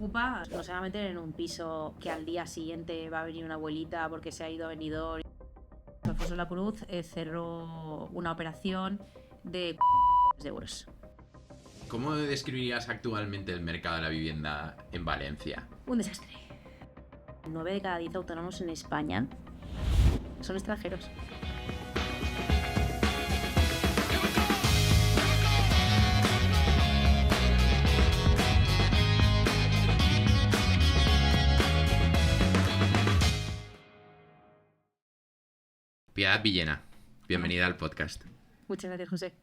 preocupa, no se va a meter en un piso que al día siguiente va a venir una abuelita porque se ha ido a Benidorm. Alfonso Lacruz cerró una operación de euros. ¿Cómo describirías actualmente el mercado de la vivienda en Valencia? Un desastre. 9 de cada 10 autónomos en España son extranjeros. Piedad Villena, bienvenida al podcast. Muchas gracias, José.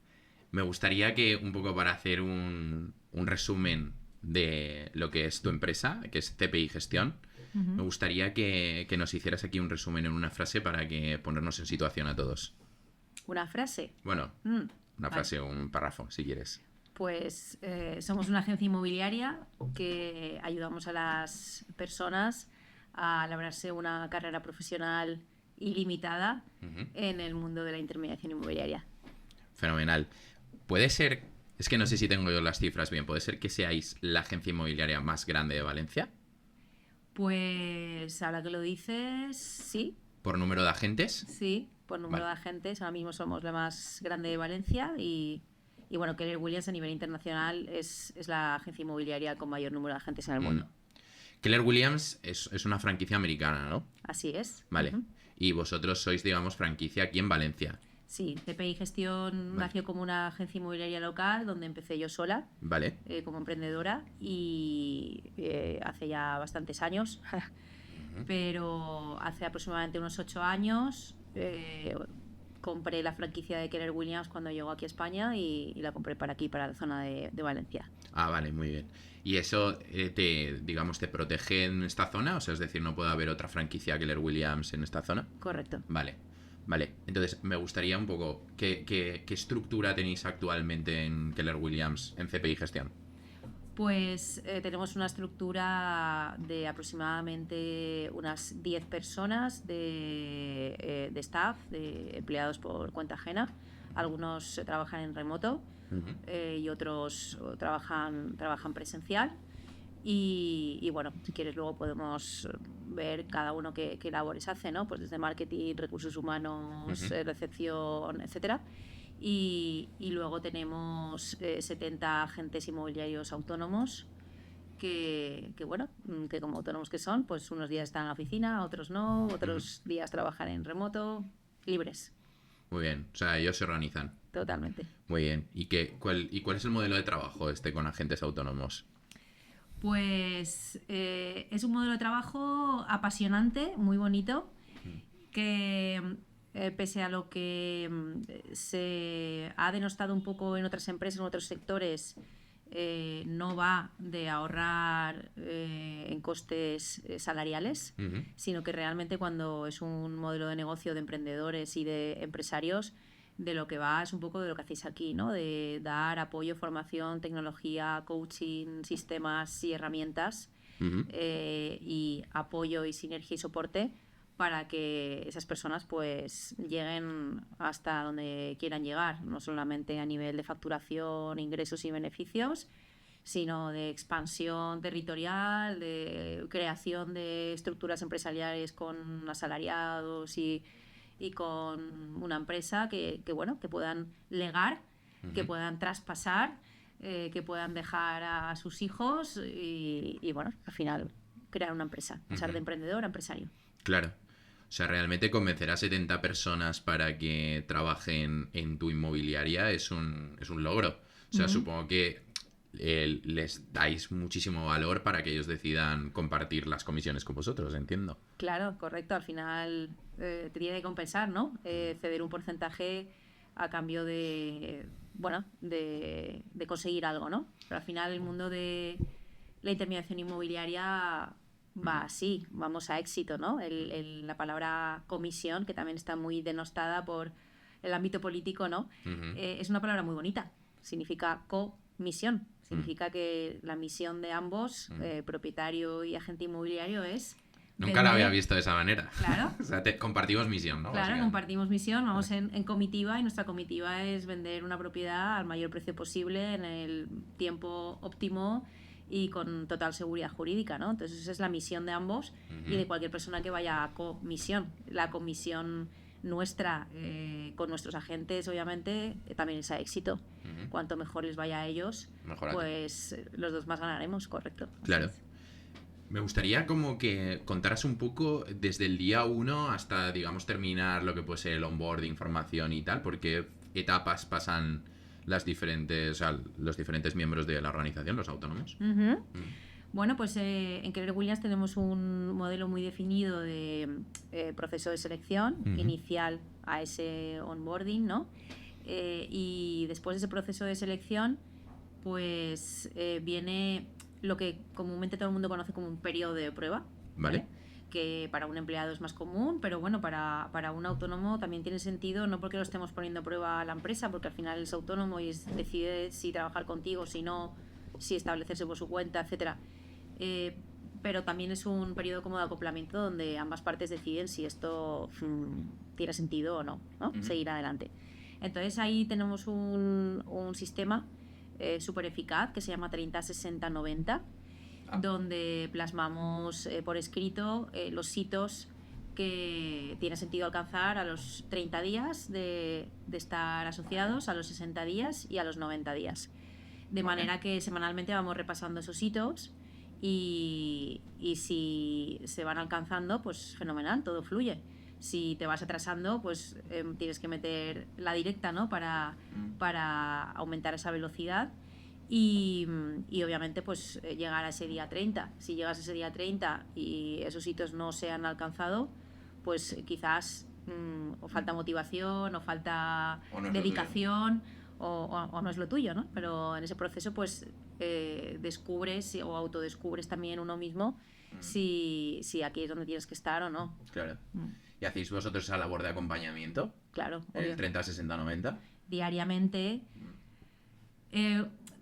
Me gustaría que, un poco para hacer un resumen de lo que es tu empresa, que es CPI Gestión, me gustaría que nos hicieras aquí un resumen en una frase para que ponernos en situación a todos. ¿Una frase? Bueno, una frase o un párrafo, si quieres. Pues somos una agencia inmobiliaria que ayudamos a las personas a labrarse una carrera profesional ilimitada en el mundo de la intermediación inmobiliaria. Fenomenal. Puede ser, es que no sé si tengo yo las cifras bien, ¿puede ser que seáis la agencia inmobiliaria más grande de Valencia? Pues ahora que lo dices, sí. ¿Por número de agentes? Sí, por número de agentes. Ahora mismo somos la más grande de Valencia y bueno, Keller Williams a nivel internacional es la agencia inmobiliaria con mayor número de agentes en el mundo. Keller Williams es una franquicia americana, ¿no? Así es. Vale. Y vosotros sois, digamos, franquicia aquí en Valencia. Sí, CPI Gestión nació como una agencia inmobiliaria local donde empecé yo sola, Vale. Como emprendedora y hace ya bastantes años, pero hace aproximadamente unos 8 años compré la franquicia de Keller Williams cuando llegó aquí a España y la compré para aquí, para la zona de Valencia. Ah, vale, muy bien. ¿Y eso te protege en esta zona? O sea, es decir, ¿no puede haber otra franquicia Keller Williams en esta zona? Correcto. Vale. Entonces me gustaría un poco, ¿qué estructura tenéis actualmente en Keller Williams en CPI Gestión? Pues tenemos una estructura de aproximadamente unas 10 personas de staff, de empleados por cuenta ajena. Algunos trabajan en remoto y otros trabajan presencial. Y bueno, si quieres luego podemos ver cada uno qué labores hace, ¿no? Pues desde marketing, recursos humanos, recepción, etcétera. Y luego tenemos 70 agentes inmobiliarios autónomos que como autónomos que son, pues unos días están en la oficina, otros no, otros días trabajan en remoto, libres. Muy bien, o sea, ellos se organizan. Totalmente. Muy bien. ¿Y cuál es el modelo de trabajo con agentes autónomos? Pues es un modelo de trabajo apasionante, muy bonito, que pese a lo que se ha denostado un poco en otras empresas, en otros sectores, no va de ahorrar en costes salariales, sino que realmente cuando es un modelo de negocio de emprendedores y de empresarios, de lo que va es un poco de lo que hacéis aquí, ¿no? De dar apoyo, formación, tecnología, coaching, sistemas y herramientas y apoyo y sinergia y soporte para que esas personas pues lleguen hasta donde quieran llegar, no solamente a nivel de facturación, ingresos y beneficios, sino de expansión territorial, de creación de estructuras empresariales con asalariados y con una empresa que puedan legar, que puedan traspasar, que puedan dejar a sus hijos y bueno, al final crear una empresa, pasar de emprendedor a empresario. Claro. O sea, realmente convencer a 70 personas para que trabajen en tu inmobiliaria es un logro. O sea, supongo que les dais muchísimo valor para que ellos decidan compartir las comisiones con vosotros, entiendo. Claro, correcto. Al final te tiene que compensar, ¿no? Ceder un porcentaje a cambio de conseguir algo, ¿no? Pero al final el mundo de la intermediación inmobiliaria va así, vamos a éxito, ¿no? La palabra comisión, que también está muy denostada por el ámbito político, ¿no? Es una palabra muy bonita. Significa comisión. Significa que la misión de ambos, propietario y agente inmobiliario, es... Nunca la había visto de esa manera. Claro. O sea, compartimos misión, ¿no? Claro, compartimos misión, vamos en comitiva y nuestra comitiva es vender una propiedad al mayor precio posible en el tiempo óptimo y con total seguridad jurídica, ¿no? Entonces esa es la misión de ambos y de cualquier persona que vaya a comisión. La comisión nuestra con nuestros agentes, obviamente, también es a éxito. Cuanto mejor les vaya a ellos, Mejor pues los dos más ganaremos, correcto. Claro. Me gustaría como que contaras un poco desde el día 1 hasta, digamos, terminar lo que puede ser el onboarding, formación y tal, porque etapas pasan los diferentes miembros de la organización, los autónomos. Bueno, pues en Keller Williams tenemos un modelo muy definido de proceso de selección inicial a ese onboarding, ¿no? Y después de ese proceso de selección, pues viene lo que comúnmente todo el mundo conoce como un periodo de prueba, ¿vale? Que para un empleado es más común, pero bueno, para un autónomo también tiene sentido, no porque lo estemos poniendo a prueba a la empresa, porque al final es autónomo y decide si trabajar contigo, si no, si establecerse por su cuenta, etcétera. Pero también es un periodo como de acoplamiento donde ambas partes deciden si esto tiene sentido o no, seguir adelante. Entonces ahí tenemos un sistema súper eficaz que se llama 30-60-90, donde plasmamos por escrito los hitos que tiene sentido alcanzar a los 30 días de estar asociados, a los 60 días y a los 90 días. De manera que semanalmente vamos repasando esos hitos y si se van alcanzando, pues fenomenal, todo fluye. Si te vas atrasando, pues tienes que meter la directa, ¿no? Para aumentar esa velocidad y obviamente pues llegar a ese día 30. Si llegas a ese día 30 y esos hitos no se han alcanzado, pues quizás o falta motivación o falta dedicación o no es lo tuyo, ¿no? Pero en ese proceso pues descubres o autodescubres también uno mismo si aquí es donde tienes que estar o no. Claro. ¿Y hacéis vosotros esa labor de acompañamiento? Claro. El 30-60-90. Diariamente.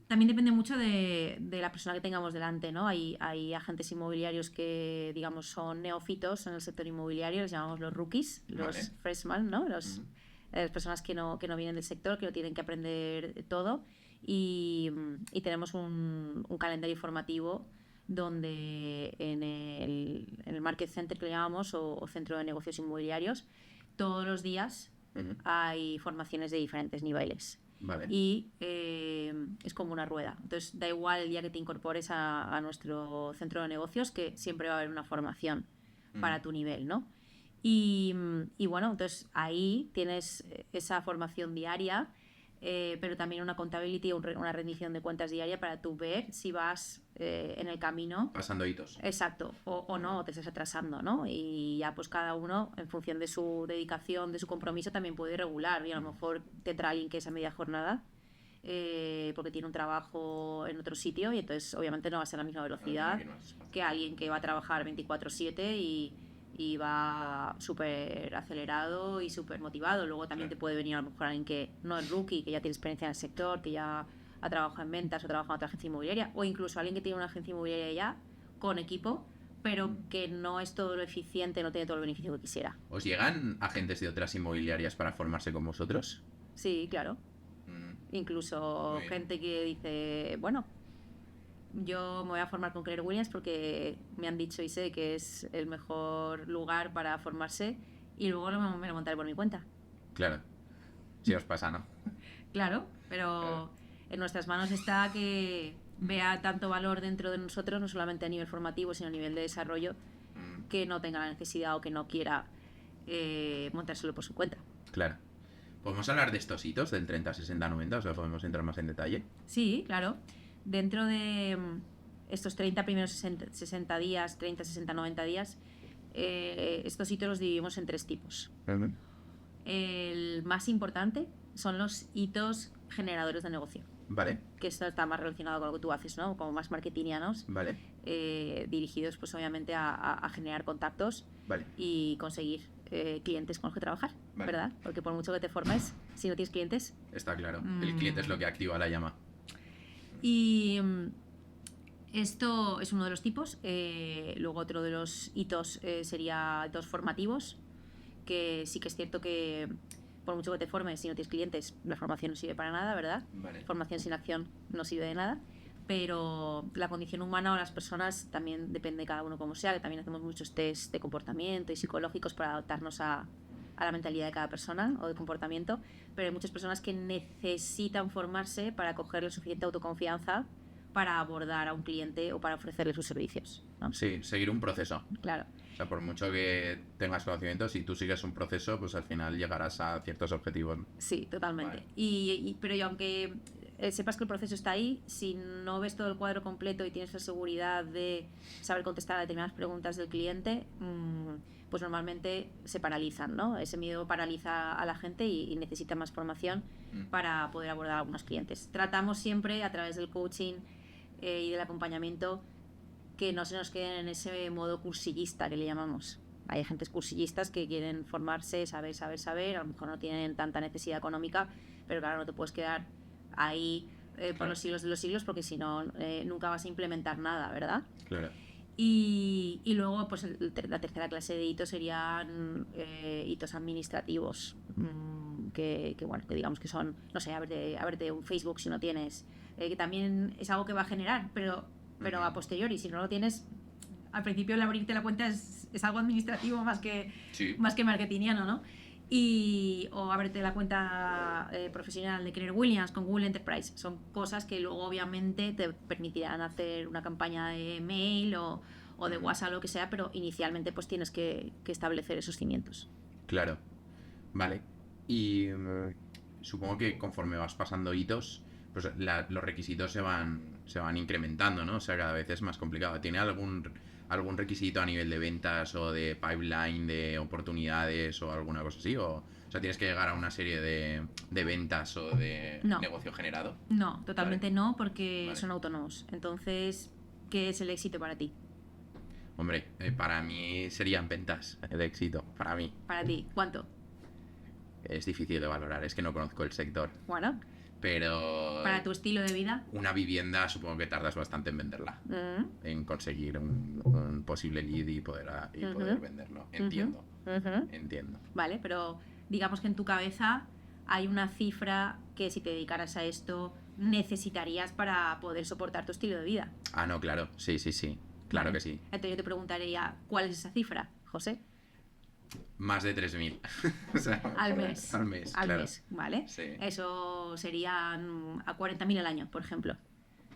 También depende mucho de la persona que tengamos delante, ¿no? Hay agentes inmobiliarios que, digamos, son neófitos en el sector inmobiliario, les llamamos los rookies, los freshmen, ¿no? Las personas que no vienen del sector, que lo tienen que aprender todo. Y tenemos un calendario formativo donde en el Market Center que le llamamos o Centro de Negocios Inmobiliarios, todos los días hay formaciones de diferentes niveles. Vale. Y es como una rueda. Entonces da igual el día que te incorpores a nuestro centro de negocios, que siempre va a haber una formación para tu nivel, ¿no? Y bueno, entonces ahí tienes esa formación diaria, pero también una accountability, una rendición de cuentas diaria para tú ver si vas en el camino pasando hitos. Exacto, o no, o te estás atrasando, ¿no? Y ya pues cada uno, en función de su dedicación, de su compromiso, también puede regular. Y a lo mejor tendrá alguien que es a media jornada porque tiene un trabajo en otro sitio y entonces obviamente no va a ser la misma velocidad que alguien que va a trabajar 24/7 y va súper acelerado y súper motivado. Luego también te puede venir a lo mejor alguien que no es rookie, que ya tiene experiencia en el sector, que ya ha trabajado en ventas o trabaja en otra agencia inmobiliaria, o incluso alguien que tiene una agencia inmobiliaria ya con equipo, pero que no es todo lo eficiente, no tiene todo el beneficio que quisiera. ¿Os llegan agentes de otras inmobiliarias para formarse con vosotros? Sí, claro. Incluso gente que dice, bueno, yo me voy a formar con Keller Williams porque me han dicho y sé que es el mejor lugar para formarse y luego me lo montaré por mi cuenta. Claro. Si os pasa, ¿no? Claro, pero en nuestras manos está que vea tanto valor dentro de nosotros, no solamente a nivel formativo, sino a nivel de desarrollo, que no tenga la necesidad o que no quiera montárselo por su cuenta. Claro. ¿Podemos hablar de estos hitos del 30-60-90? O sea, ¿podemos entrar más en detalle? Sí, claro. Dentro de estos 30 primeros 60 días, 30, 60, 90 días, estos hitos los dividimos en 3 tipos. El más importante son los hitos generadores de negocio. Vale. Que esto está más relacionado con lo que tú haces, ¿no? Como más marketingianos. Vale. Dirigidos, pues obviamente, a generar contactos. Vale. Y conseguir clientes con los que trabajar, vale. ¿Verdad? Porque por mucho que te formes, si no tienes clientes... Está claro. El cliente es lo que activa la llama. Y esto es uno de los tipos. Luego otro de los hitos sería hitos formativos, que sí que es cierto que por mucho que te formes, si no tienes clientes, la formación no sirve para nada, ¿verdad? Vale. Formación sin acción no sirve de nada. pero la condición humana o las personas también depende de cada uno como sea, que también hacemos muchos test de comportamiento y psicológicos para adaptarnos a la mentalidad de cada persona o de comportamiento, pero hay muchas personas que necesitan formarse para coger la suficiente autoconfianza para abordar a un cliente o para ofrecerle sus servicios, ¿no? Sí, seguir un proceso. Claro. O sea, por mucho que tengas conocimientos, si tú sigues un proceso, pues al final llegarás a ciertos objetivos. Sí, totalmente. Vale. Pero y aunque sepas que el proceso está ahí, si no ves todo el cuadro completo y tienes la seguridad de saber contestar a determinadas preguntas del cliente, pues normalmente se paralizan, ¿no? Ese miedo paraliza a la gente y necesita más formación para poder abordar a algunos clientes. Tratamos siempre a través del coaching y del acompañamiento que no se nos queden en ese modo cursillista que le llamamos. Hay agentes cursillistas que quieren formarse, saber, a lo mejor no tienen tanta necesidad económica, pero claro, no te puedes quedar ahí por los siglos de los siglos, porque si no, nunca vas a implementar nada, ¿verdad? Claro. Y luego, pues la tercera clase de hitos serían hitos administrativos, que digamos que son, no sé, abrete un Facebook si no tienes, que también es algo que va a generar, pero a posteriori, si no lo tienes, al principio el abrirte la cuenta es algo administrativo más que marketingiano, ¿no? O abrirte la cuenta profesional de Keller Williams con Google Enterprise. Son cosas que luego obviamente te permitirán hacer una campaña de mail o de WhatsApp, lo que sea, pero inicialmente pues tienes que establecer esos cimientos. Claro. Vale. Y supongo que conforme vas pasando hitos, pues los requisitos se van incrementando, ¿no? O sea, cada vez es más complicado. ¿Tiene algún requisito a nivel de ventas o de pipeline de oportunidades o alguna cosa así? O sea, ¿tienes que llegar a una serie de ventas o de negocio generado? No, totalmente Vale. no, porque Vale. son autónomos. Entonces, ¿qué es el éxito para ti? Hombre, para mí serían ventas de éxito. Para mí. Para ti, ¿cuánto? Es difícil de valorar, es que no conozco el sector. Bueno, Pero para tu estilo de vida. una vivienda supongo que tardas bastante en venderla. En conseguir un posible lead y poder venderlo. Entiendo. Entiendo. Vale, pero digamos que en tu cabeza hay una cifra que si te dedicaras a esto necesitarías para poder soportar tu estilo de vida. Ah, no, claro. Sí. Claro Vale. que sí. Entonces yo te preguntaría, ¿cuál es esa cifra, José? Más de 3.000. O sea, Al mes. Al mes, Al claro. mes, ¿vale? Sí. Eso serían a 40.000 al año, por ejemplo.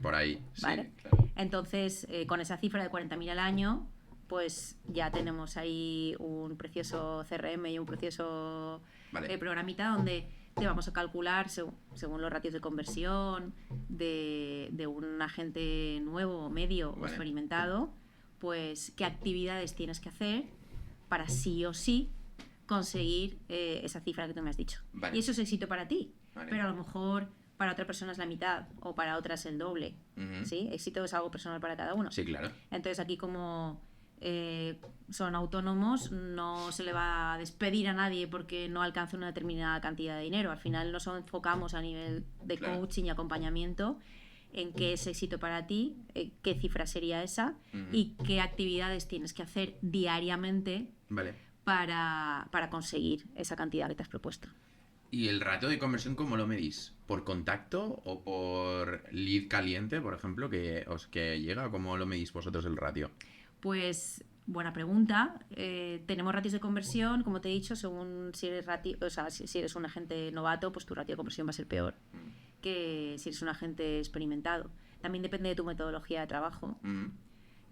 Por ahí, ¿Vale? sí, claro. Entonces, con esa cifra de 40.000 al año, pues ya tenemos ahí un precioso CRM y un precioso Vale. programita donde te vamos a calcular según los ratios de conversión de un agente nuevo, medio o Vale. experimentado, pues qué actividades tienes que hacer para sí o sí conseguir esa cifra que tú me has dicho. Vale. Y eso es éxito para ti, Vale. pero a lo mejor para otra persona es la mitad o para otra es el doble. ¿Sí? Éxito es algo personal para cada uno. Sí, claro. Entonces aquí como son autónomos, no se le va a despedir a nadie porque no alcance una determinada cantidad de dinero. Al final nos enfocamos a nivel de Claro. coaching y acompañamiento en qué es éxito para ti, qué cifra sería esa y qué actividades tienes que hacer diariamente Vale. para conseguir esa cantidad que te has propuesto. ¿Y el ratio de conversión cómo lo medís? ¿Por contacto o por lead caliente, por ejemplo, que llega? ¿Cómo lo medís vosotros el ratio? Pues buena pregunta. Tenemos ratios de conversión, como te he dicho, según si eres si eres un agente novato, pues tu ratio de conversión va a ser peor que si eres un agente experimentado. También depende de tu metodología de trabajo.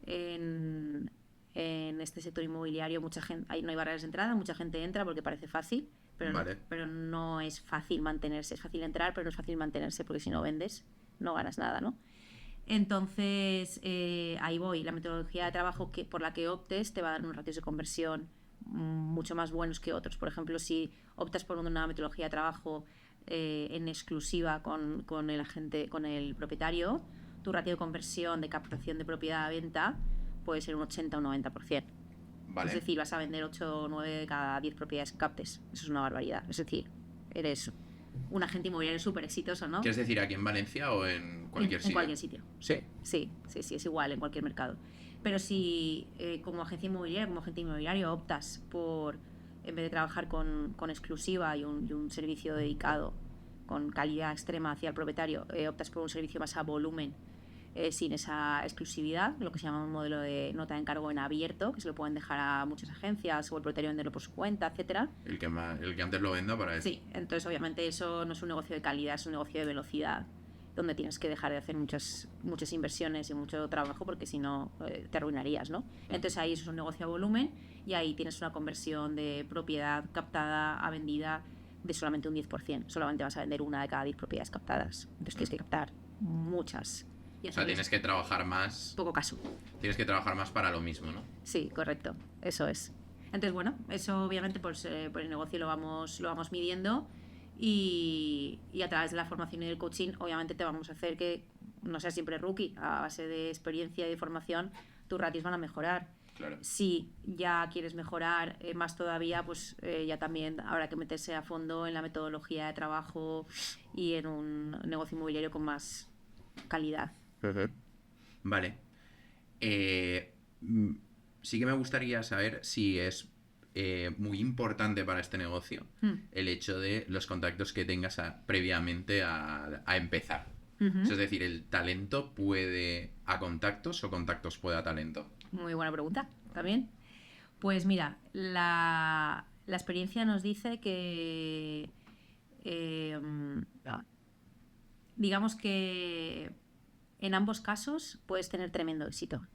En este sector inmobiliario no hay barreras de entrada, mucha gente entra porque parece fácil, pero no es fácil mantenerse. Es fácil entrar, pero no es fácil mantenerse porque si no vendes, no ganas nada, ¿no? Entonces, ahí voy. La metodología de trabajo por la que optes te va a dar unos ratios de conversión mucho más buenos que otros. Por ejemplo, si optas por una metodología de trabajo en exclusiva con el agente, con el propietario, tu ratio de conversión de captación de propiedad a venta puede ser un 80 o un 90%. Vale. Es decir, vas a vender 8 o 9 de cada 10 propiedades que captes. Eso es una barbaridad. Es decir, eres un agente inmobiliario súper exitoso, ¿no? ¿Quieres decir aquí en Valencia o en cualquier sitio? En cualquier sitio. Sí. Sí, es igual en cualquier mercado. Pero si como agente inmobiliario optas por, en vez de trabajar con exclusiva y un servicio dedicado con calidad extrema hacia el propietario, optas por un servicio más a volumen sin esa exclusividad, lo que se llama un modelo de nota de encargo en abierto, que se lo pueden dejar a muchas agencias o el propietario venderlo por su cuenta, etcétera. El que antes lo venda para eso. Sí, entonces obviamente eso no es un negocio de calidad, es un negocio de velocidad, donde tienes que dejar de hacer muchas inversiones y mucho trabajo, porque si no te arruinarías, ¿no? Entonces ahí eso es un negocio a volumen y ahí tienes una conversión de propiedad captada a vendida de solamente un 10%. Solamente vas a vender una de cada 10 propiedades captadas. Entonces tienes que captar muchas. O sea, tienes que trabajar más. Poco caso. Tienes que trabajar más para lo mismo, ¿no? Sí, correcto. Eso es. Entonces, bueno, eso obviamente pues, por el negocio lo vamos midiendo y a través de la formación y del coaching obviamente te vamos a hacer que no seas siempre rookie. A base de experiencia y de formación tus ratios van a mejorar. Claro. Si ya quieres mejorar más todavía, pues ya también habrá que meterse a fondo en la metodología de trabajo y en un negocio inmobiliario con más calidad. Vale. Sí que me gustaría saber si es muy importante para este negocio el hecho de los contactos que tengas previamente a empezar. Es decir, ¿el talento puede a contactos o contactos puede a talento? Muy buena pregunta también. Pues mira, la experiencia nos dice que digamos que en ambos casos puedes tener tremendo éxito.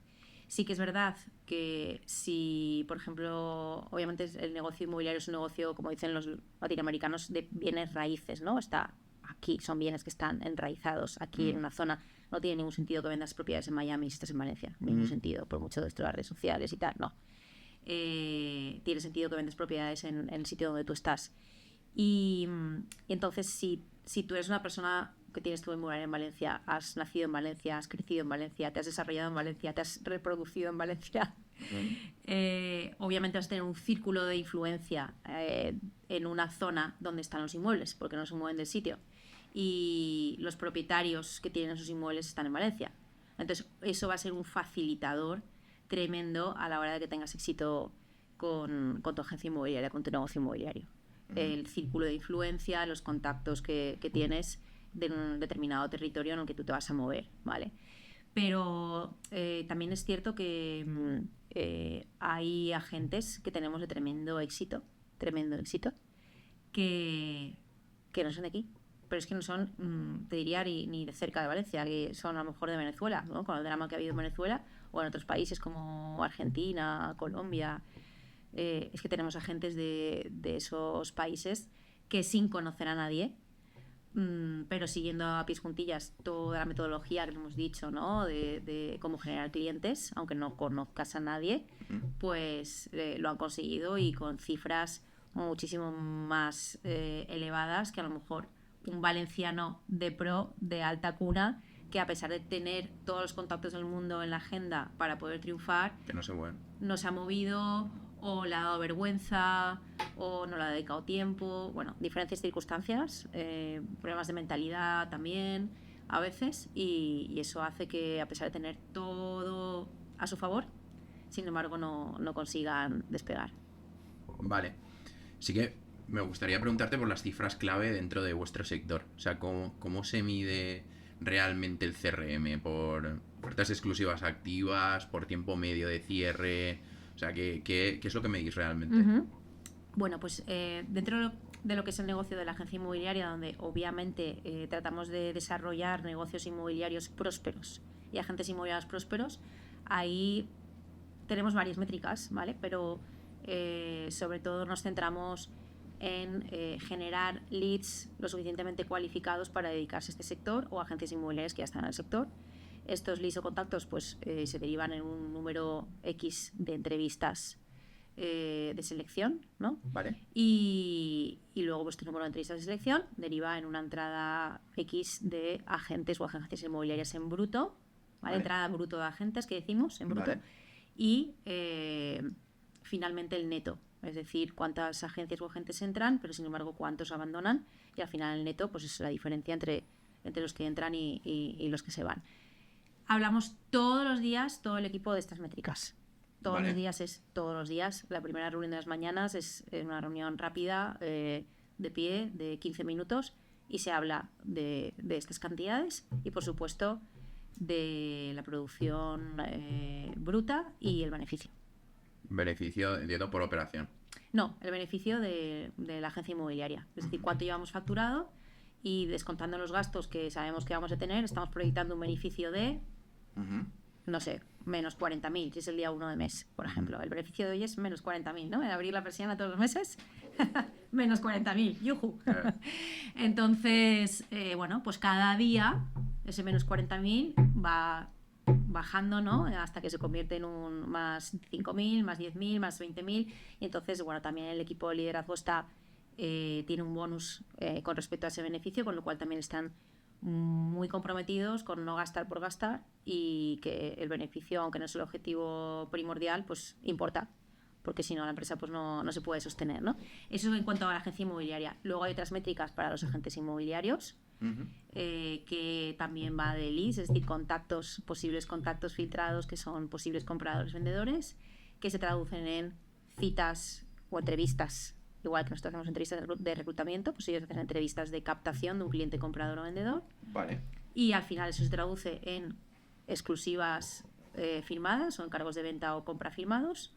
Sí que es verdad que si, por ejemplo, obviamente el negocio inmobiliario es un negocio, como dicen los latinoamericanos, de bienes raíces, ¿no? Está aquí, son bienes que están enraizados aquí en una zona. No tiene ningún sentido que vendas propiedades en Miami si estás en Valencia. Ningún sentido, por mucho de esto de las redes sociales y tal, no. Tiene sentido que vendas propiedades en el sitio donde tú estás. Y entonces, si tú eres una persona que tienes tu inmobiliaria en Valencia, has nacido en Valencia, has crecido en Valencia, te has desarrollado en Valencia, te has reproducido en Valencia, obviamente vas a tener un círculo de influencia en una zona donde están los inmuebles, porque no se mueven del sitio. Y los propietarios que tienen esos inmuebles están en Valencia. Entonces, eso va a ser un facilitador tremendo a la hora de que tengas éxito con tu agencia inmobiliaria, con tu negocio inmobiliario. El círculo de influencia, los contactos que tienes de un determinado territorio en el que tú te vas a mover, ¿vale? Pero también es cierto que hay agentes que tenemos de tremendo éxito, que no son de aquí, pero es que no son, te diría, ni de cerca de Valencia, que son a lo mejor de Venezuela, ¿no? Con el drama que ha habido en Venezuela, o en otros países como Argentina, Colombia. Es que tenemos agentes de esos países que, sin conocer a nadie, pero siguiendo a pies juntillas toda la metodología que hemos dicho, ¿no? de cómo generar clientes, aunque no conozcas a nadie, pues lo han conseguido, y con cifras muchísimo más elevadas que a lo mejor un valenciano de pro, de alta cuna, que a pesar de tener todos los contactos del mundo en la agenda para poder triunfar, que no se mueven, no se ha movido, o le ha dado vergüenza, o no le ha dedicado tiempo, bueno, diferentes circunstancias, problemas de mentalidad también a veces, y eso hace que, a pesar de tener todo a su favor, sin embargo no consigan despegar. Vale. Sí que me gustaría preguntarte por las cifras clave dentro de vuestro sector. O sea, ¿cómo se mide realmente el CRM? ¿Por ofertas exclusivas activas? ¿Por tiempo medio de cierre? O sea, ¿qué es lo que medís realmente? Bueno, pues dentro de lo que es el negocio de la agencia inmobiliaria, donde obviamente tratamos de desarrollar negocios inmobiliarios prósperos y agentes inmobiliarios prósperos, ahí tenemos varias métricas, ¿vale? Pero sobre todo nos centramos en generar leads lo suficientemente cualificados para dedicarse a este sector, o agentes inmobiliarios que ya están en el sector. Estos leads o contactos pues se derivan en un número X de entrevistas de selección, ¿no? Vale. Y luego vuestro número de entrevistas de selección deriva en una entrada X de agentes o agencias inmobiliarias en bruto, ¿vale? Entrada bruto de agentes, que decimos, en bruto. Vale. Y finalmente el neto, es decir, cuántas agencias o agentes entran, pero sin embargo cuántos abandonan, y al final el neto pues es la diferencia entre los que entran y los que se van. Hablamos todos los días, todo el equipo, de estas métricas. Todos los días. La primera reunión de las mañanas es una reunión rápida, de pie, de 15 minutos, y se habla de estas cantidades. Y por supuesto, de la producción bruta y el beneficio. Beneficio, entiendo, por operación. No, el beneficio de la agencia inmobiliaria. Es decir, cuánto llevamos facturado y descontando los gastos que sabemos que vamos a tener, estamos proyectando un beneficio de, no sé, menos 40.000, si es el día 1 de mes, por ejemplo. El beneficio de hoy es menos 40.000, ¿no? En abrir la persiana todos los meses, menos 40.000, ¡yujú! Entonces, bueno, pues cada día ese menos 40.000 va bajando, ¿no? Hasta que se convierte en un más 5.000, más 10.000, más 20.000. Y entonces, bueno, también el equipo de liderazgo tiene un bonus con respecto a ese beneficio, con lo cual también están muy comprometidos con no gastar por gastar y que el beneficio, aunque no es el objetivo primordial, pues importa, porque si no la empresa pues no se puede sostener, ¿no? Eso en cuanto a la agencia inmobiliaria. Luego hay otras métricas para los agentes inmobiliarios, que también va de leads, es decir, posibles contactos filtrados que son posibles compradores vendedores, que se traducen en citas o entrevistas. Igual que nosotros hacemos entrevistas de reclutamiento, pues ellos hacen entrevistas de captación de un cliente comprador o vendedor. Vale. Y al final eso se traduce en exclusivas firmadas o encargos de venta o compra firmados,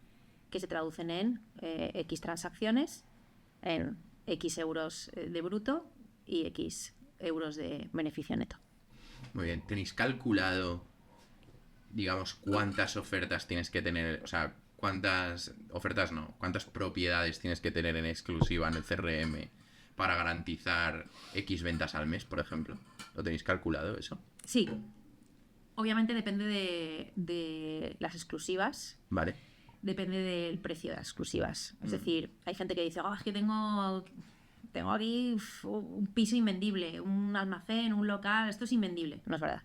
que se traducen en X transacciones, en X euros de bruto y X euros de beneficio neto. Muy bien. ¿Tenéis calculado, digamos, cuántas ofertas tienes que tener? O sea, cuántas ofertas no, cuántas propiedades tienes que tener en exclusiva en el CRM para garantizar X ventas al mes, por ejemplo. ¿Lo tenéis calculado eso? Sí. Obviamente depende de las exclusivas. Vale. Depende del precio de las exclusivas. Es decir, hay gente que dice, es que tengo aquí un piso invendible, un almacén, un local, esto es invendible. No es verdad.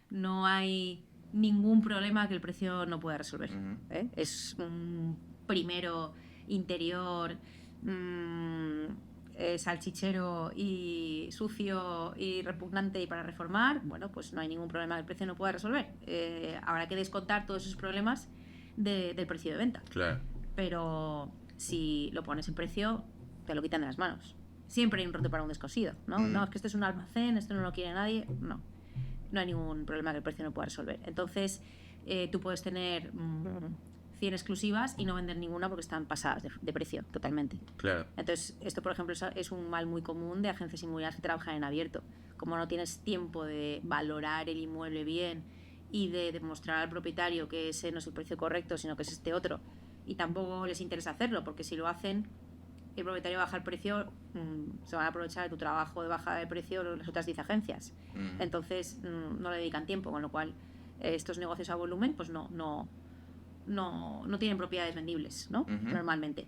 No hay ningún problema que el precio no pueda resolver. Es un primero interior salchichero y sucio y repugnante y para reformar, bueno, pues no hay ningún problema que el precio no pueda resolver. Habrá que descontar todos esos problemas del precio de venta. Claro. Pero si lo pones en precio, te lo quitan de las manos. Siempre hay un roto para un descosido, ¿no? No, es que esto es un almacén, esto no lo quiere nadie. No hay ningún problema que el precio no pueda resolver. Entonces, tú puedes tener 100 exclusivas y no vender ninguna porque están pasadas de precio totalmente. Claro. Entonces, esto, por ejemplo, es un mal muy común de agencias inmobiliarias que trabajan en abierto. Como no tienes tiempo de valorar el inmueble bien y de demostrar al propietario que ese no es el precio correcto, sino que es este otro, y tampoco les interesa hacerlo, porque si lo hacen, el propietario baja el precio, se van a aprovechar de tu trabajo de bajada de precio las otras 10 agencias. Entonces no le dedican tiempo, con lo cual estos negocios a volumen pues no tienen propiedades vendibles, ¿no? Normalmente.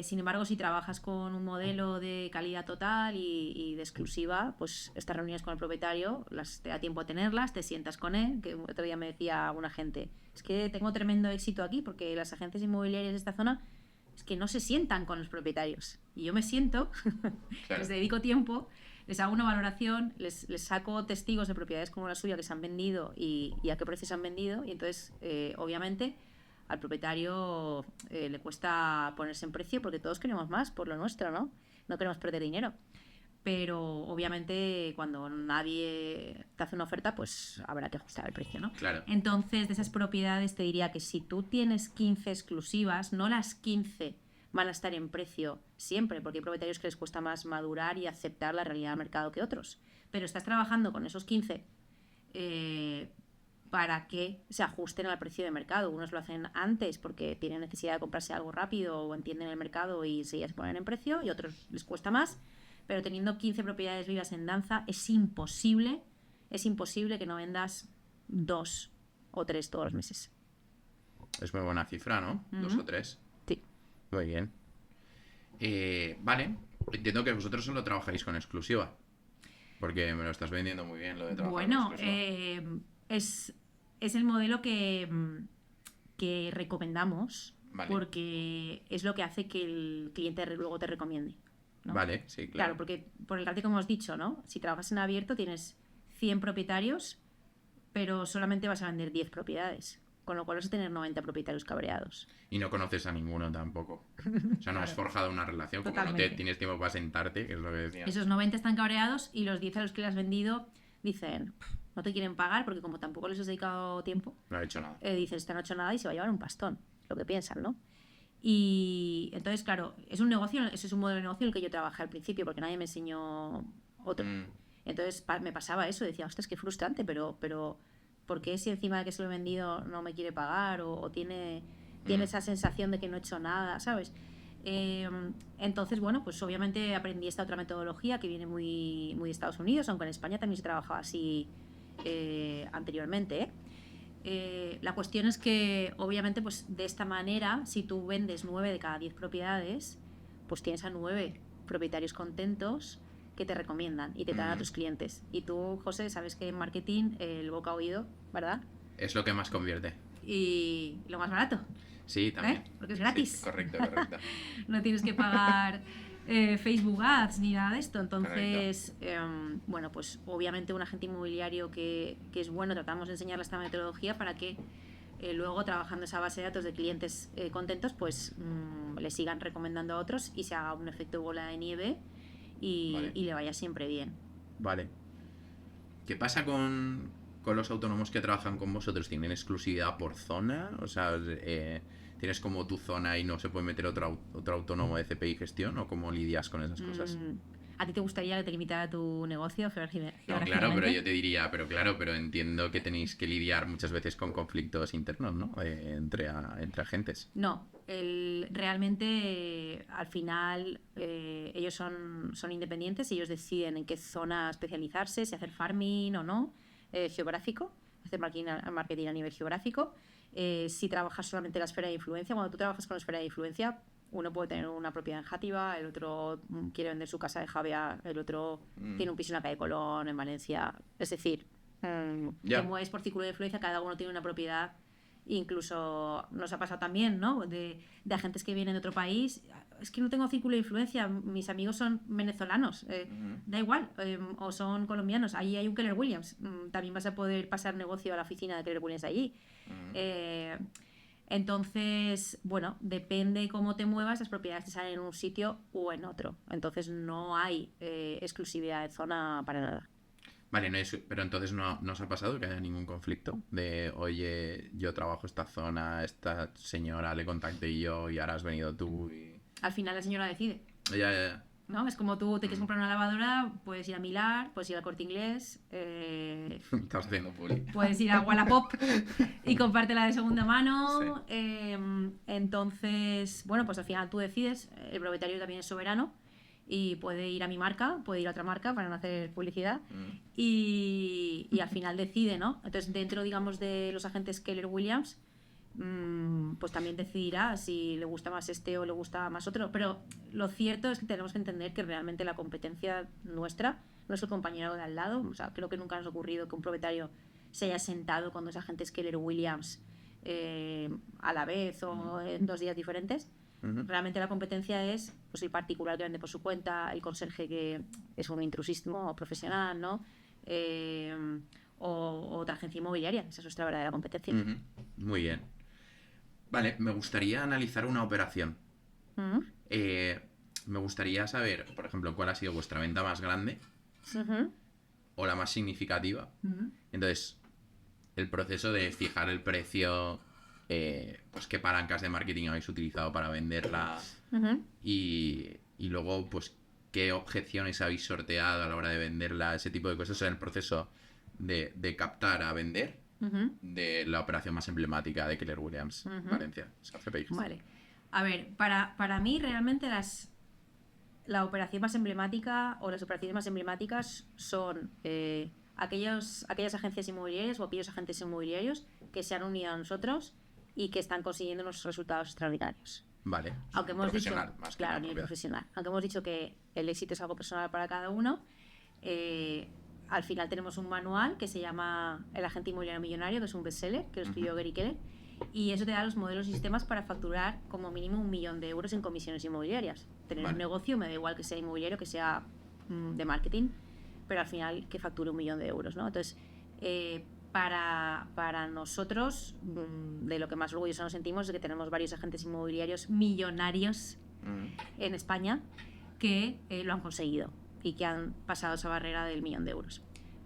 Sin embargo, si trabajas con un modelo de calidad total y de exclusiva, pues estas reuniones con el propietario te da tiempo a tenerlas, te sientas con él, que otro día me decía una gente, es que tengo tremendo éxito aquí porque las agencias inmobiliarias de esta zona es que no se sientan con los propietarios. Y yo me siento, claro. Les dedico tiempo, les hago una valoración, les saco testigos de propiedades como la suya que se han vendido y a qué precio se han vendido, y entonces, obviamente, al propietario le cuesta ponerse en precio porque todos queremos más por lo nuestro, ¿no? No queremos perder dinero. Pero obviamente cuando nadie te hace una oferta, pues habrá que ajustar el precio, ¿no? Claro. Entonces, de esas propiedades te diría que si tú tienes 15 exclusivas, no las 15 van a estar en precio siempre, porque hay propietarios que les cuesta más madurar y aceptar la realidad del mercado que otros. Pero estás trabajando con esos 15 para que se ajusten al precio de mercado. Unos lo hacen antes porque tienen necesidad de comprarse algo rápido o entienden el mercado y se ponen en precio, y otros les cuesta más. Pero teniendo 15 propiedades vivas en danza, es imposible que no vendas 2 o 3 todos los meses. Es muy buena cifra, ¿no? 2 o 3. Sí. Muy bien. Vale. Entiendo que vosotros solo trabajáis con exclusiva. Porque me lo estás vendiendo muy bien lo de trabajar con exclusiva. Es el modelo que recomendamos, vale. Porque es lo que hace que el cliente luego te recomiende, ¿no? Vale, sí, claro. Claro, porque por el ratio, como hemos dicho, ¿no? Si trabajas en abierto tienes 100 propietarios, pero solamente vas a vender 10 propiedades, con lo cual vas a tener 90 propietarios cabreados. Y no conoces a ninguno tampoco. O sea, no has forjado una relación, como Totalmente. no tienes tiempo para sentarte, que es lo que decía. Esos 90 están cabreados y los 10 a los que le has vendido dicen, no te quieren pagar porque como tampoco les has dedicado tiempo, No ha hecho nada. dicen, este no ha hecho nada y se va a llevar un pastón, lo que piensan, ¿no? Y entonces, claro, es un negocio, ese es un modelo de negocio en el que yo trabajé al principio porque nadie me enseñó otro. Entonces me pasaba eso, decía, ostras, qué frustrante, pero ¿por qué si encima de que se lo he vendido no me quiere pagar o tiene esa sensación de que no he hecho nada, ¿sabes? Entonces, bueno, pues obviamente aprendí esta otra metodología que viene muy, muy de Estados Unidos, aunque en España también se trabajaba así anteriormente, la cuestión es que obviamente pues de esta manera, si tú vendes 9 de cada 10 propiedades, pues tienes a 9 propietarios contentos que te recomiendan y te traen a tus clientes. Y tú, José, sabes que en marketing el boca a oído, ¿verdad? Es lo que más convierte. Y lo más barato. Sí, también. Porque es gratis. Sí, correcto. No tienes que pagar Facebook Ads ni nada de esto. Entonces, bueno, pues obviamente un agente inmobiliario que es bueno, tratamos de enseñarle esta metodología para que luego, trabajando esa base de datos de clientes contentos, pues le sigan recomendando a otros y se haga un efecto bola de nieve y le vaya siempre bien. Vale. ¿Qué pasa con los autónomos que trabajan con vosotros? ¿Tienen exclusividad por zona? O sea, ¿tienes como tu zona y no se puede meter otro autónomo de CPI gestión? ¿O cómo lidias con esas cosas? ¿A ti te gustaría que te limitara tu negocio? No, claro, pero yo te diría, pero entiendo que tenéis que lidiar muchas veces con conflictos internos, ¿no? Entre agentes. No, realmente al final ellos son independientes y ellos deciden en qué zona especializarse, si hacer farming o no, geográfico, hacer marketing a nivel geográfico. Si trabajas solamente en la esfera de influencia, cuando tú trabajas con la esfera de influencia, uno puede tener una propiedad en Játiva, el otro quiere vender su casa de Javia, el otro tiene un piso en la calle Colón, en Valencia. Es decir, te mueves por círculo de influencia, cada uno tiene una propiedad. Incluso nos ha pasado también, ¿no? De agentes que vienen de otro país. Es que no tengo círculo de influencia, mis amigos son venezolanos, da igual, o son colombianos. Allí hay un Keller Williams, también vas a poder pasar negocio a la oficina de Keller Williams allí. Entonces, bueno, depende cómo te muevas, las propiedades te salen en un sitio o en otro. Entonces no hay exclusividad de zona para nada. Vale, pero entonces no os ha pasado que haya ningún conflicto de, oye, yo trabajo esta zona, esta señora le contacté yo y ahora has venido tú y... Al final la señora decide. Ya. ¿No? Es como tú te quieres comprar una lavadora, puedes ir a Milar, puedes ir al Corte Inglés, estás haciendo publi. Puedes ir a Wallapop y comprártela de segunda mano. Sí. Entonces, bueno, pues al final tú decides, el propietario también es soberano y puede ir a mi marca, puede ir a otra marca para no hacer publicidad y al final decide, ¿no? Entonces dentro, digamos, de los agentes Keller Williams, pues también decidirá si le gusta más este o le gusta más otro, pero lo cierto es que tenemos que entender que realmente la competencia nuestra no es el compañero de al lado. O sea, creo que nunca nos ha ocurrido que un propietario se haya sentado con dos agentes Keller Williams a la vez o en 2 días diferentes. Realmente la competencia es pues el particular que vende por su cuenta, el conserje que es un intrusismo profesional, ¿no? O otra agencia inmobiliaria. Esa es nuestra verdadera competencia. Muy bien. Vale, me gustaría analizar una operación. Me gustaría saber, por ejemplo, cuál ha sido vuestra venta más grande o la más significativa. Entonces, el proceso de fijar el precio, pues qué palancas de marketing habéis utilizado para venderla y luego, pues, qué objeciones habéis sorteado a la hora de venderla, ese tipo de cosas en el proceso de captar a vender. De la operación más emblemática de Keller Williams Valencia. Vale. A ver, para mí realmente la operación más emblemática o las operaciones más emblemáticas son aquellas agencias inmobiliarias o aquellos agentes inmobiliarios que se han unido a nosotros y que están consiguiendo unos resultados extraordinarios. Vale. Aunque hemos dicho, más claro, a nivel profesional. Aunque hemos dicho que el éxito es algo personal para cada uno, al final tenemos un manual que se llama El agente inmobiliario millonario, que es un bestseller, que lo escribió Gary Keller, y eso te da los modelos y sistemas para facturar como mínimo 1 millón de euros en comisiones inmobiliarias. Tener un negocio, me da igual que sea inmobiliario, que sea de marketing, pero al final que facture 1 millón de euros, ¿no? Entonces, para nosotros, de lo que más orgullosos nos sentimos es que tenemos varios agentes inmobiliarios millonarios en España que lo han conseguido y que han pasado esa barrera del 1 millón de euros.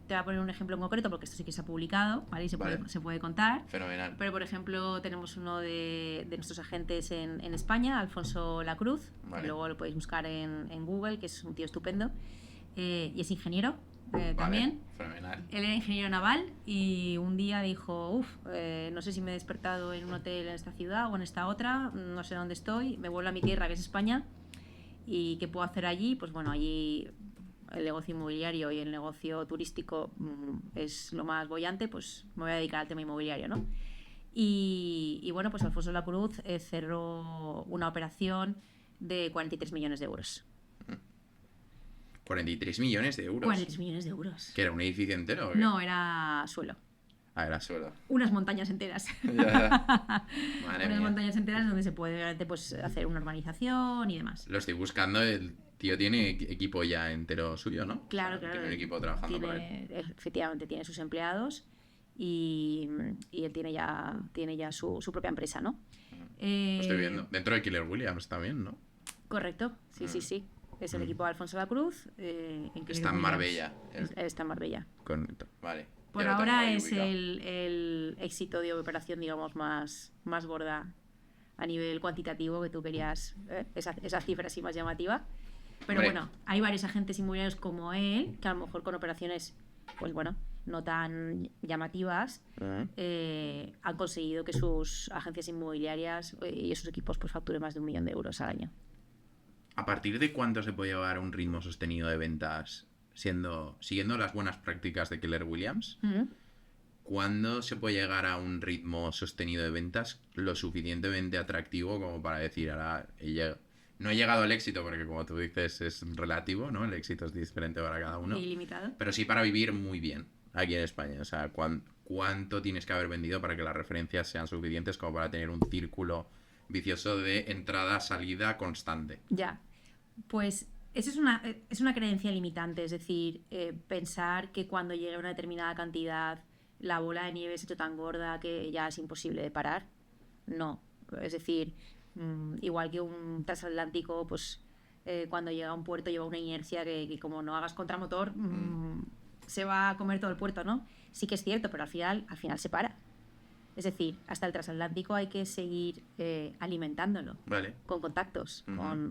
te voy a poner un ejemplo en concreto porque esto sí que se ha publicado, ¿vale? Y Vale. se puede contar. Fenomenal. Pero, por ejemplo, tenemos uno de nuestros agentes en España, Alfonso Lacruz, Vale. que luego lo podéis buscar en Google, que es un tío estupendo, y es ingeniero Vale, también. fenomenal. Él era ingeniero naval y un día dijo, no sé si me he despertado en un hotel en esta ciudad o en esta otra, no sé dónde estoy, me vuelvo a mi tierra, que es España, y ¿qué puedo hacer allí? Pues bueno, allí el negocio inmobiliario y el negocio turístico es lo más bollante, pues me voy a dedicar al tema inmobiliario, ¿no? Y bueno, pues Alfonso Lacruz cerró una operación de 43 millones de euros. 43 millones de euros. 43 millones de euros. ¿Que era un edificio entero o qué? No, era suelo. Ah, era suelo. Unas montañas enteras. Ya. Madre Unas mía. montañas enteras donde se puede realmente, pues, hacer una urbanización y demás. Lo estoy buscando, el tío tiene equipo ya entero suyo, ¿no? Claro, O sea, claro. Tiene un equipo trabajando para él. Efectivamente, tiene sus empleados y él tiene ya su propia empresa, ¿no? Lo estoy viendo. Dentro de Keller Williams también, ¿no? Correcto, sí. Es el equipo de Alfonso Lacruz. Está en Marbella. Está en Marbella. Correcto. Vale. Por Ya lo tengo ahora ahí es ubicado. el éxito de operación, digamos, más gorda a nivel cuantitativo que tú querías, esa cifra así más llamativa. Pero Hombre. bueno, hay varios agentes inmobiliarios como él, que a lo mejor con operaciones, pues bueno, no tan llamativas, han conseguido que sus agencias inmobiliarias y sus equipos pues facturen más de 1 millón de euros al año. ¿A partir de cuánto se puede llevar un ritmo sostenido de ventas siguiendo las buenas prácticas de Keller Williams? ¿Cuándo se puede llegar a un ritmo sostenido de ventas lo suficientemente atractivo como para decir, ahora no he llegado al éxito, porque como tú dices es relativo, ¿no? El éxito es diferente para cada uno. Ilimitado. Pero sí para vivir muy bien aquí en España. O sea, ¿cuánto tienes que haber vendido para que las referencias sean suficientes como para tener un círculo vicioso de entrada-salida constante? Ya, pues eso es una creencia limitante, es decir, pensar que cuando llegue a una determinada cantidad la bola de nieve se ha hecho tan gorda que ya es imposible de parar. No, es decir, igual que un transatlántico, pues cuando llega a un puerto lleva una inercia que como no hagas contramotor se va a comer todo el puerto, ¿no? Sí que es cierto, pero al final se para. Es decir, hasta el transatlántico hay que seguir alimentándolo. Vale. Con contactos,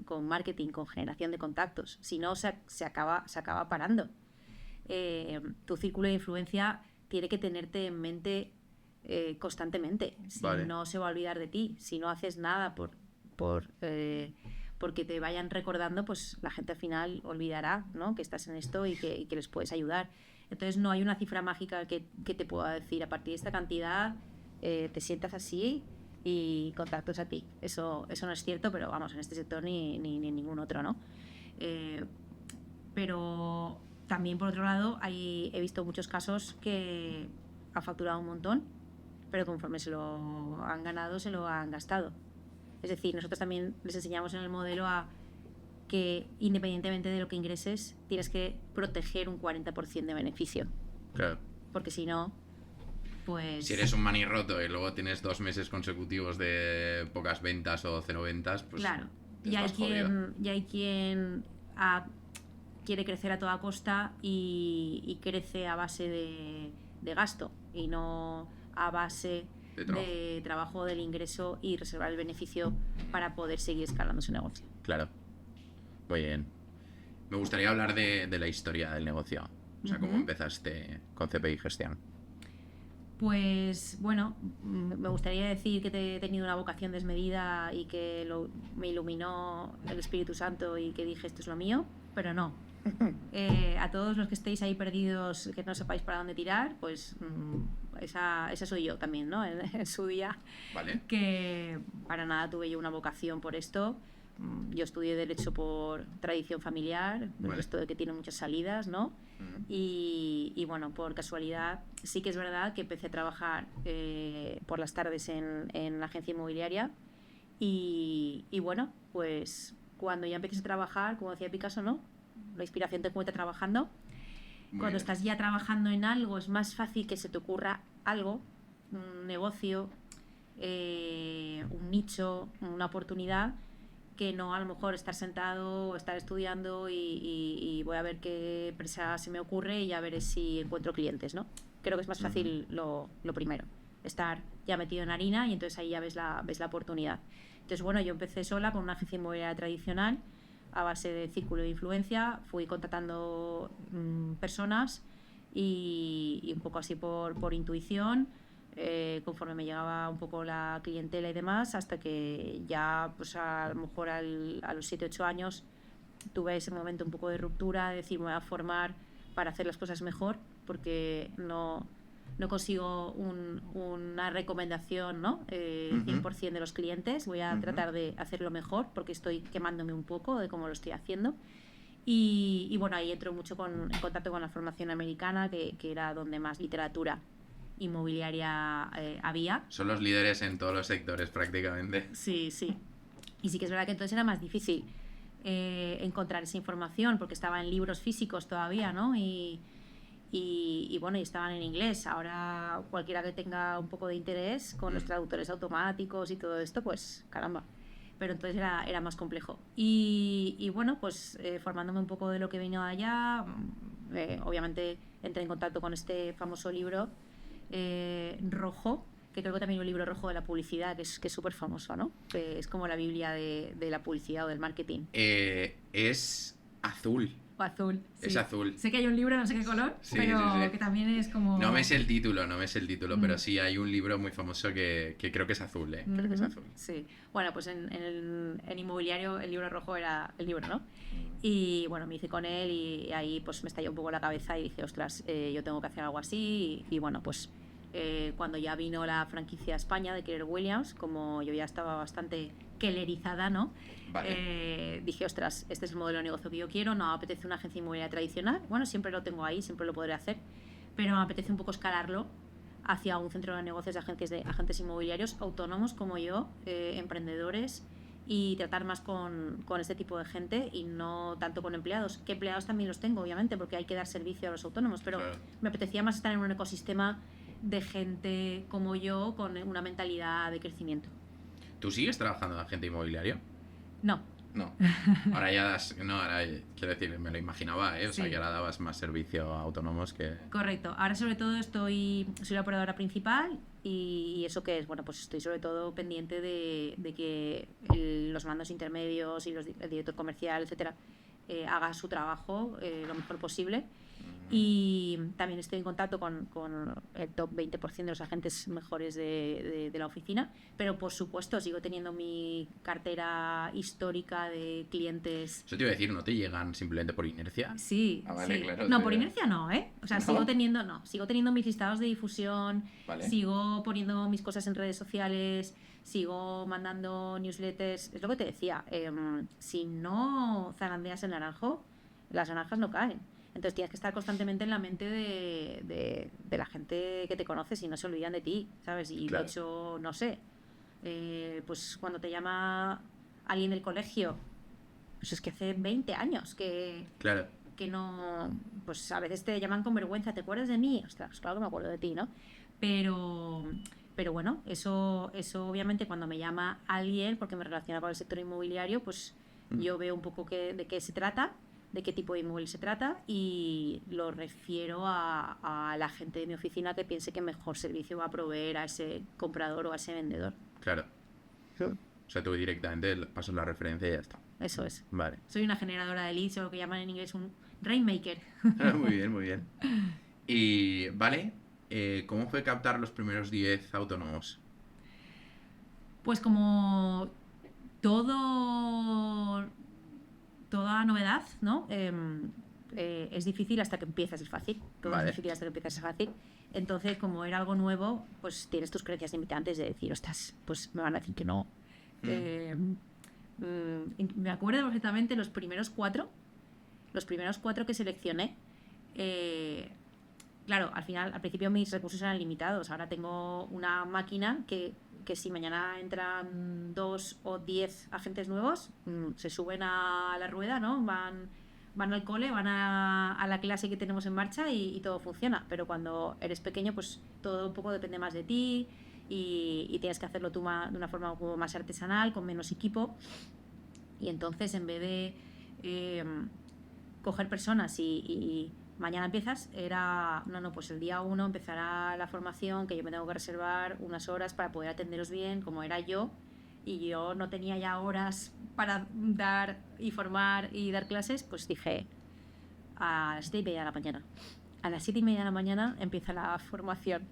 con marketing, con generación de contactos. Si no, se acaba parando. Tu círculo de influencia tiene que tenerte en mente constantemente. Si Vale. no, se va a olvidar de ti. Si no haces nada porque te vayan recordando, pues la gente al final olvidará, ¿no? Que estás en esto y que les puedes ayudar. Entonces no hay una cifra mágica que te pueda decir a partir de esta cantidad te sientas así y contactos a ti. Eso no es cierto, pero vamos, en este sector ni en ningún otro, ¿no? Pero también por otro lado he visto muchos casos que han facturado un montón, pero conforme se lo han ganado, se lo han gastado. Es decir, nosotros también les enseñamos en el modelo a que independientemente de lo que ingreses, tienes que proteger un 40% de beneficio. Claro. Porque si no, pues... Si eres un maní roto y luego tienes 2 meses consecutivos de pocas ventas o 0 ventas, pues claro. Y estás jodido. hay quien quiere crecer a toda costa y crece a base de gasto y no a base de trabajo del ingreso y reservar el beneficio para poder seguir escalando su negocio. Claro. Muy bien. Me gustaría hablar de la historia del negocio. O sea, cómo empezaste con CPI Gestión. Pues bueno, me gustaría decir que he tenido una vocación desmedida y que me iluminó el Espíritu Santo y que dije esto es lo mío, pero no. A todos los que estéis ahí perdidos, que no sepáis para dónde tirar, pues esa soy yo también, ¿no? En su día. Vale. Que para nada tuve yo una vocación por esto. Yo estudié Derecho por tradición familiar, Vale. esto de que tiene muchas salidas, ¿no? Y bueno, por casualidad, sí que es verdad que empecé a trabajar por las tardes en la agencia inmobiliaria y bueno, pues cuando ya empiezas a trabajar, como decía Picasso, ¿no? La inspiración te encuentra trabajando. Muy Cuando bien. estás ya trabajando en algo, es más fácil que se te ocurra algo, un negocio, un nicho, una oportunidad que no a lo mejor estar sentado o estar estudiando y voy a ver qué empresa se me ocurre y ya veré si encuentro clientes, ¿no? Creo que es más fácil lo primero, estar ya metido en harina y entonces ahí ya ves la oportunidad. Entonces, bueno, yo empecé sola con una agencia inmobiliaria tradicional a base de círculo de influencia, fui contratando personas y un poco así por intuición, conforme me llegaba un poco la clientela y demás, hasta que ya pues a lo mejor a los 7-8 años tuve ese momento un poco de ruptura, de decir me voy a formar para hacer las cosas mejor, porque no consigo una recomendación, ¿no? 100% de los clientes, voy a tratar de hacerlo mejor porque estoy quemándome un poco de cómo lo estoy haciendo. Y bueno, ahí entro mucho en contacto con la formación americana, que era donde más literatura inmobiliaria había. Son los líderes en todos los sectores prácticamente. Sí, sí. Y sí que es verdad que entonces era más difícil encontrar esa información porque estaba en libros físicos todavía, ¿no? Y bueno, y estaban en inglés. Ahora cualquiera que tenga un poco de interés con los traductores automáticos y todo esto, pues caramba. Pero entonces era más complejo. Y bueno, pues formándome un poco de lo que vino allá, obviamente entré en contacto con este famoso libro rojo, que creo que también es un libro rojo de la publicidad, que es súper famoso, ¿no? Que es como la Biblia de la publicidad o del marketing. Es azul. O azul. Sí. Es azul. Sé que hay un libro, no sé qué color, Sí, pero sí. que también es como... No me sé el título, pero sí hay un libro muy famoso que creo que es azul, ¿eh? Creo que es azul. Sí. Bueno, pues en inmobiliario el libro rojo era el libro, ¿no? Y bueno, me hice con él y ahí pues me estalló un poco la cabeza y dije, ostras, yo tengo que hacer algo así y bueno, pues cuando ya vino la franquicia a España de Keller Williams, como yo ya estaba bastante kellerizada, ¿no? Vale. Dije, ostras, este es el modelo de negocio que yo quiero, no me apetece una agencia inmobiliaria tradicional, bueno, siempre lo tengo ahí, siempre lo podré hacer, pero me apetece un poco escalarlo hacia un centro de negocios de agentes inmobiliarios autónomos como yo, emprendedores, y tratar más con este tipo de gente y no tanto con empleados, que empleados también los tengo, obviamente, porque hay que dar servicio a los autónomos, pero claro, me apetecía más estar en un ecosistema de gente como yo con una mentalidad de crecimiento. ¿Tú sigues trabajando en agente inmobiliario? No. Ahora ya das... No, ahora quiero decir, me lo imaginaba, ¿eh? O sea, que ahora dabas más servicio a autónomos que... Correcto. Ahora sobre todo soy la operadora principal y eso que es, bueno, pues estoy sobre todo pendiente de que los mandos intermedios y el director comercial, etcétera, haga su trabajo lo mejor posible. Y también estoy en contacto con el top 20% de los agentes mejores de la oficina, pero por supuesto sigo teniendo mi cartera histórica de clientes. Eso te iba a decir, ¿no te llegan simplemente por inercia? Sí, vale, sí. Claro, no, por inercia no, ¿eh? O sea, ¿no? sigo teniendo mis listados de difusión, vale. Sigo poniendo mis cosas en redes sociales, sigo mandando newsletters. Es lo que te decía, si no zarandeas el naranjo, las naranjas no caen. Entonces tienes que estar constantemente en la mente de la gente que te conoce, si no se olvidan de ti, ¿sabes? Y claro, de hecho, no sé, pues cuando te llama alguien del colegio, pues es que hace 20 años que no, pues a veces te llaman con vergüenza, ¿te acuerdas de mí? Ostras, claro que me acuerdo de ti, ¿no? Pero bueno, eso obviamente cuando me llama alguien, porque me relaciona con el sector inmobiliario, pues yo veo un poco de qué se trata, de qué tipo de inmueble se trata y lo refiero a la gente de mi oficina que piense que mejor servicio va a proveer a ese comprador o a ese vendedor. Claro. ¿Sí? O sea, tú directamente pasas la referencia y ya está. Eso es. Vale. Soy una generadora de leads, o lo que llaman en inglés un rainmaker. Muy bien, muy bien. Y, vale, ¿cómo fue captar los primeros 10 autónomos? Pues como toda novedad, ¿no? Es difícil hasta que empiezas, es fácil. Todo es difícil hasta que empiezas, es fácil. Entonces, como era algo nuevo, pues tienes tus creencias limitantes de decir, ostras, pues me van a decir que no. Me acuerdo perfectamente los primeros cuatro que seleccioné. Claro, al principio mis recursos eran limitados. Ahora tengo una máquina que si mañana entran 2 o 10 agentes nuevos, se suben a la rueda, ¿no? Van al cole, van a la clase que tenemos en marcha y todo funciona. Pero cuando eres pequeño, pues todo un poco depende más de ti y tienes que hacerlo tú de una forma un poco más artesanal, con menos equipo. Y entonces, en vez de coger personas y mañana empiezas, era, no, pues el día 1 empezará la formación, que yo me tengo que reservar unas horas para poder atenderos bien, como era yo, y yo no tenía ya horas para dar y formar y dar clases, pues dije a las 7:30 de la mañana. A las 7:30 de la mañana empieza la formación.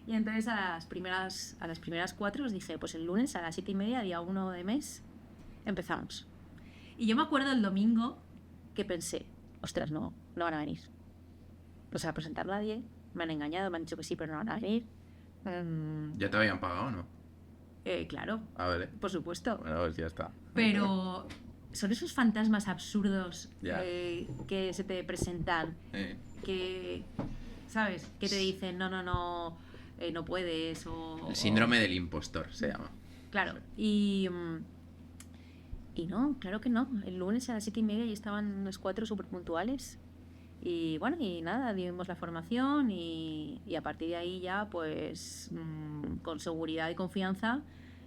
Y entonces a las primeras 4 os dije, pues el lunes a las 7:30, día 1 de mes, empezamos. Y yo me acuerdo el domingo que pensé, ostras, no van a venir. No se va a presentar nadie, me han engañado, me han dicho que sí, pero no van a venir. ¿Ya te habían pagado o no? Claro, Vale. por supuesto. Bueno, pues ya está. Pero son esos fantasmas absurdos que se te presentan, que, ¿sabes? Que te dicen, no puedes, o... El síndrome del impostor se llama. Claro, y no, claro que no. El lunes a las 7:30 ya estaban los 4 súper puntuales. Y bueno, y nada, dimos la formación y a partir de ahí ya, pues, con seguridad y confianza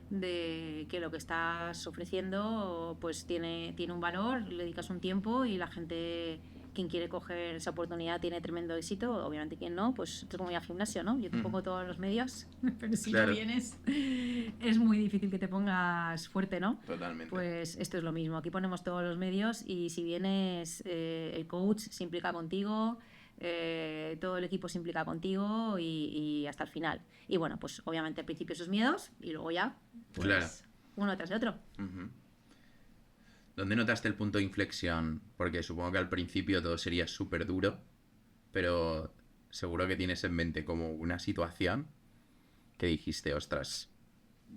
de que lo que estás ofreciendo, pues tiene un valor, le dedicas un tiempo y la gente, quien quiere coger esa oportunidad, tiene tremendo éxito. Obviamente quien no, pues es como ir al gimnasio, ¿no? Yo te pongo todos los medios, pero si no vienes es muy difícil que te pongas fuerte, ¿no? Totalmente. Pues esto es lo mismo, aquí ponemos todos los medios y si vienes, el coach se implica contigo, todo el equipo se implica contigo y hasta el final. Y bueno, pues obviamente al principio esos miedos y luego ya, pues uno tras de otro. ¿Dónde notaste el punto de inflexión? Porque supongo que al principio todo sería súper duro, pero seguro que tienes en mente como una situación que dijiste, ostras,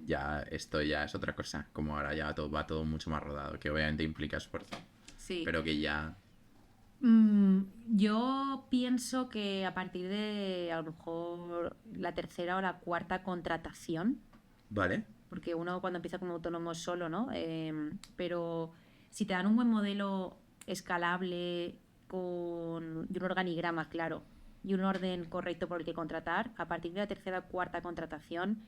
ya esto ya es otra cosa, como ahora ya va todo mucho más rodado, que obviamente implica esfuerzo, sí. Pero que ya... Yo pienso que a partir de a lo mejor la tercera o la cuarta contratación, Vale. Porque uno cuando empieza como autónomo es solo, ¿no? Pero si te dan un buen modelo escalable y un organigrama claro y un orden correcto por el que contratar, a partir de la tercera o cuarta contratación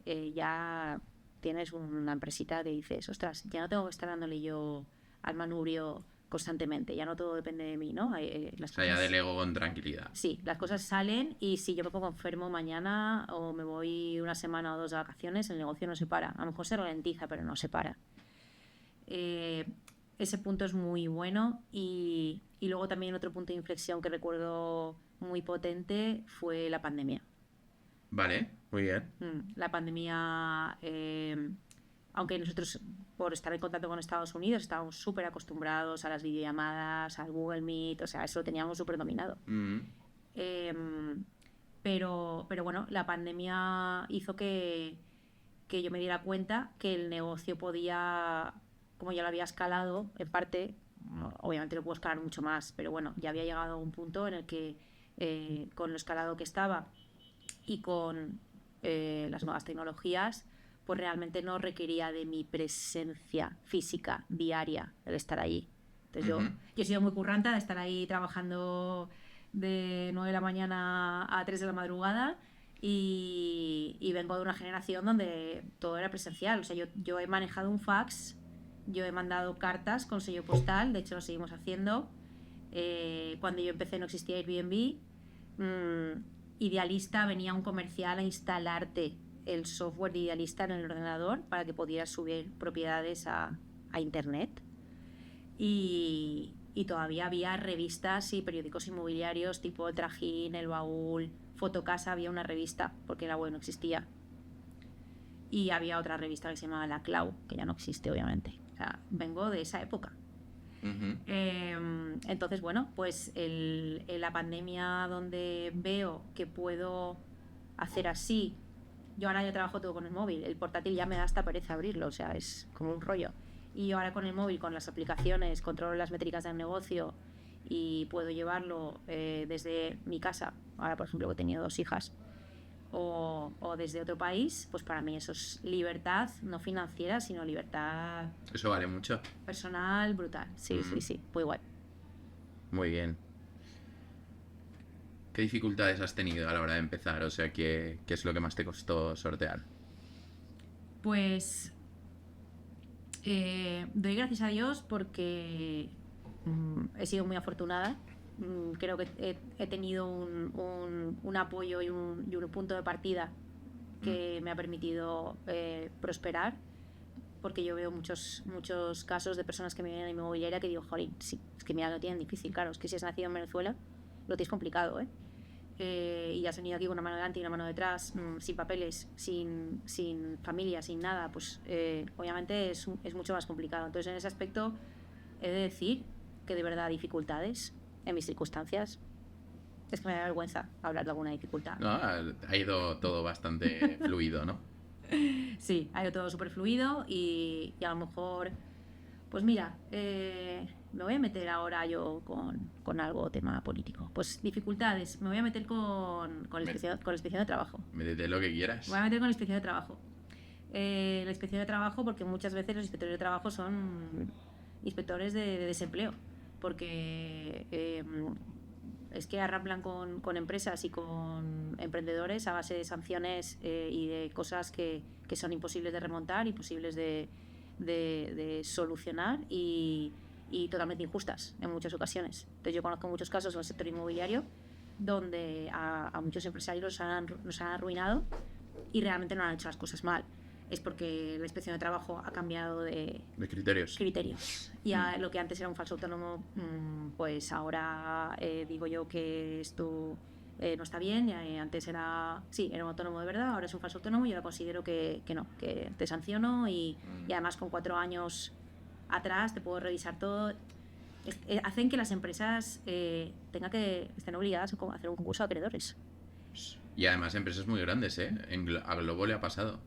ya tienes una empresita que dices, ostras, ya no tengo que estar dándole yo al manubrio constantemente, ya no todo depende de mí, ¿no? Las cosas... ya delego con tranquilidad. Sí, las cosas salen y si yo me pongo enfermo mañana o me voy una semana o 2 de vacaciones, el negocio no se para. A lo mejor se ralentiza, pero no se para. Ese punto es muy bueno y luego también otro punto de inflexión que recuerdo muy potente fue la pandemia. Vale, muy bien. La pandemia, aunque nosotros por estar en contacto con Estados Unidos estábamos súper acostumbrados a las videollamadas, al Google Meet, o sea, eso lo teníamos súper dominado. Pero bueno, la pandemia hizo que yo me diera cuenta que el negocio podía, como ya lo había escalado, en parte, obviamente lo puedo escalar mucho más, pero bueno, ya había llegado a un punto en el que con lo escalado que estaba y con las nuevas tecnologías, pues realmente no requería de mi presencia física diaria el estar allí. Entonces yo he sido muy curranta de estar ahí trabajando de 9 de la mañana a 3 de la madrugada y vengo de una generación donde todo era presencial. O sea, yo he manejado un fax, yo he mandado cartas con sello postal, de hecho lo seguimos haciendo. Cuando yo empecé no existía Airbnb. Idealista, venía un comercial a instalarte el software de Idealista en el ordenador para que pudieras subir propiedades a internet y todavía había revistas y periódicos inmobiliarios tipo El Trajín, El Baúl, Fotocasa, había una revista porque la web no existía y había otra revista que se llamaba La Clau, que ya no existe obviamente. O sea, vengo de esa época. Entonces, bueno, pues en la pandemia donde veo que puedo hacer así, yo ahora ya trabajo todo con el móvil, el portátil ya me da hasta pereza abrirlo, o sea, es como un rollo. Y yo ahora con el móvil, con las aplicaciones, controlo las métricas del negocio y puedo llevarlo desde mi casa, ahora por ejemplo que he tenido 2 hijas, o desde otro país, pues para mí eso es libertad, no financiera, sino libertad... Eso vale mucho. Personal, brutal. Sí, sí, muy guay. Muy bien. ¿Qué dificultades has tenido a la hora de empezar? O sea, ¿qué es lo que más te costó sortear? Pues Doy gracias a Dios porque he sido muy afortunada. Creo que he tenido un apoyo y un punto de partida que me ha permitido prosperar, porque yo veo muchos casos de personas que me vienen a mi inmobiliaria que digo, jolín, sí, es que mira, lo tienen difícil, claro, es que si has nacido en Venezuela lo tienes complicado, y has venido aquí con una mano delante y una mano detrás, sin papeles, sin familia, sin nada, pues obviamente es mucho más complicado. Entonces, en ese aspecto he de decir que de verdad dificultades en mis circunstancias, es que me da vergüenza hablar de alguna dificultad. No, ha ido todo bastante fluido, ¿no? Sí, ha ido todo súper fluido y a lo mejor, pues mira, me voy a meter ahora yo con algo tema político. Pues dificultades, me voy a meter con la inspección de trabajo. Métete lo que quieras. Me voy a meter con la inspección de trabajo. La inspección de trabajo, porque muchas veces los inspectores de trabajo son inspectores de desempleo, porque es que arramblan con empresas y con emprendedores a base de sanciones y de cosas que son imposibles de remontar, imposibles de solucionar y totalmente injustas en muchas ocasiones. Entonces yo conozco muchos casos en el sector inmobiliario donde a muchos empresarios nos han arruinado y realmente no han hecho las cosas mal. Es porque la inspección de trabajo ha cambiado de criterios. Y lo que antes era un falso autónomo, pues ahora digo yo que esto no está bien. Antes era un autónomo de verdad, ahora es un falso autónomo y ahora considero que no, que te sanciono y además con 4 años atrás te puedo revisar todo. Hacen que las empresas estén obligadas a hacer un concurso de acreedores. Y además empresas muy grandes, a Globo le ha pasado.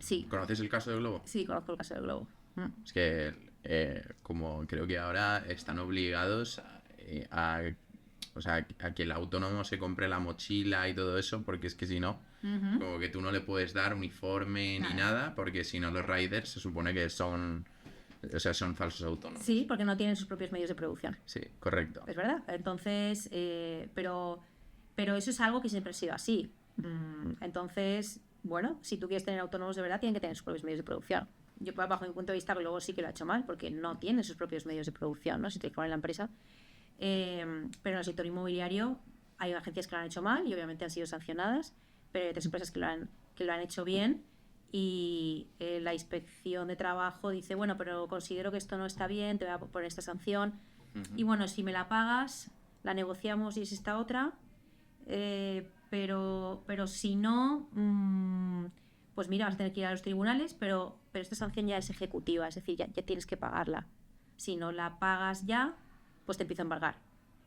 Sí. ¿Conoces el caso de Globo? Sí, conozco el caso de Globo. Es que como creo que ahora están obligados a que el autónomo se compre la mochila y todo eso, porque es que si no, como que tú no le puedes dar uniforme ni nada, porque si no los riders se supone que son falsos autónomos. Sí, porque no tienen sus propios medios de producción. Sí, correcto. Es verdad. Entonces, pero eso es algo que siempre ha sido así. Entonces, bueno, si tú quieres tener autónomos de verdad, tienen que tener sus propios medios de producción. Yo, bajo mi punto de vista, Globo sí que lo ha hecho mal, porque no tiene sus propios medios de producción, ¿no? Si te fijas en la empresa. Pero en el sector inmobiliario hay agencias que lo han hecho mal y obviamente han sido sancionadas, pero hay otras empresas que lo han hecho bien y la inspección de trabajo dice, bueno, pero considero que esto no está bien, te voy a poner esta sanción. Y bueno, si me la pagas, la negociamos y es esta otra. Pero si no, pues mira, vas a tener que ir a los tribunales, pero esta sanción ya es ejecutiva, es decir, ya tienes que pagarla. Si no la pagas ya, pues te empieza a embargar.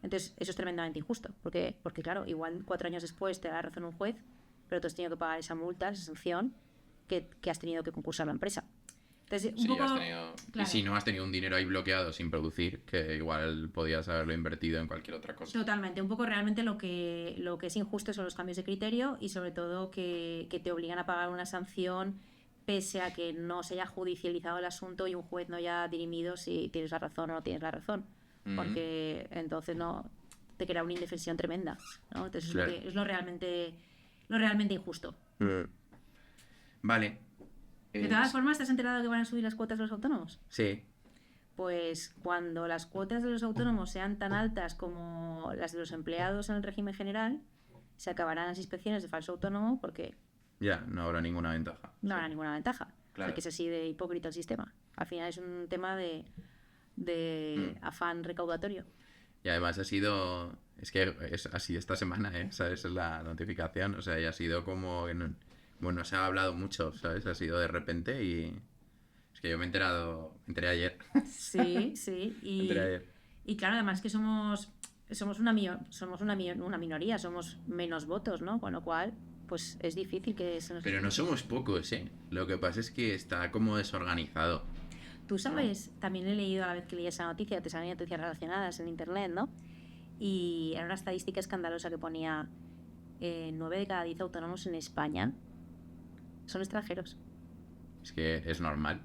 Entonces, eso es tremendamente injusto, porque claro, igual 4 años después te da razón un juez, pero tú has tenido que pagar esa multa, esa sanción que has tenido que concursar la empresa. Entonces, claro. Y si no has tenido un dinero ahí bloqueado sin producir, que igual podías haberlo invertido en cualquier otra cosa. Totalmente. Un poco realmente lo que es injusto son los cambios de criterio y sobre todo que te obligan a pagar una sanción pese a que no se haya judicializado el asunto y un juez no haya dirimido si tienes la razón o no tienes la razón. Porque entonces no te crea una indefensión tremenda, ¿no? Entonces claro. Es lo realmente injusto. Vale. De todas formas, ¿te has enterado que van a subir las cuotas de los autónomos? Sí. Pues cuando las cuotas de los autónomos sean tan altas como las de los empleados en el régimen general, se acabarán las inspecciones de falso autónomo porque... Ya, no habrá ninguna ventaja. No habrá ninguna ventaja. Claro. Porque es así de hipócrita el sistema. Al final es un tema de afán recaudatorio. Y además ha sido... Es que es así esta semana, ¿sabes? Es la notificación. O sea, ya ha sido como... Bueno, se ha hablado mucho, ¿sabes? Ha sido de repente y... Es que yo me enteré ayer. Sí, sí. Me enteré ayer. Y claro, además que somos una minoría, somos menos votos, ¿no? Con lo cual, pues es difícil que se nos... Pero no somos pocos, ¿eh? Lo que pasa es que está como desorganizado. Tú sabes, también he leído a la vez que leí esa noticia, te salen noticias relacionadas en internet, ¿no? Y era una estadística escandalosa que ponía 9 de cada 10 autónomos en España son extranjeros. Es que es normal.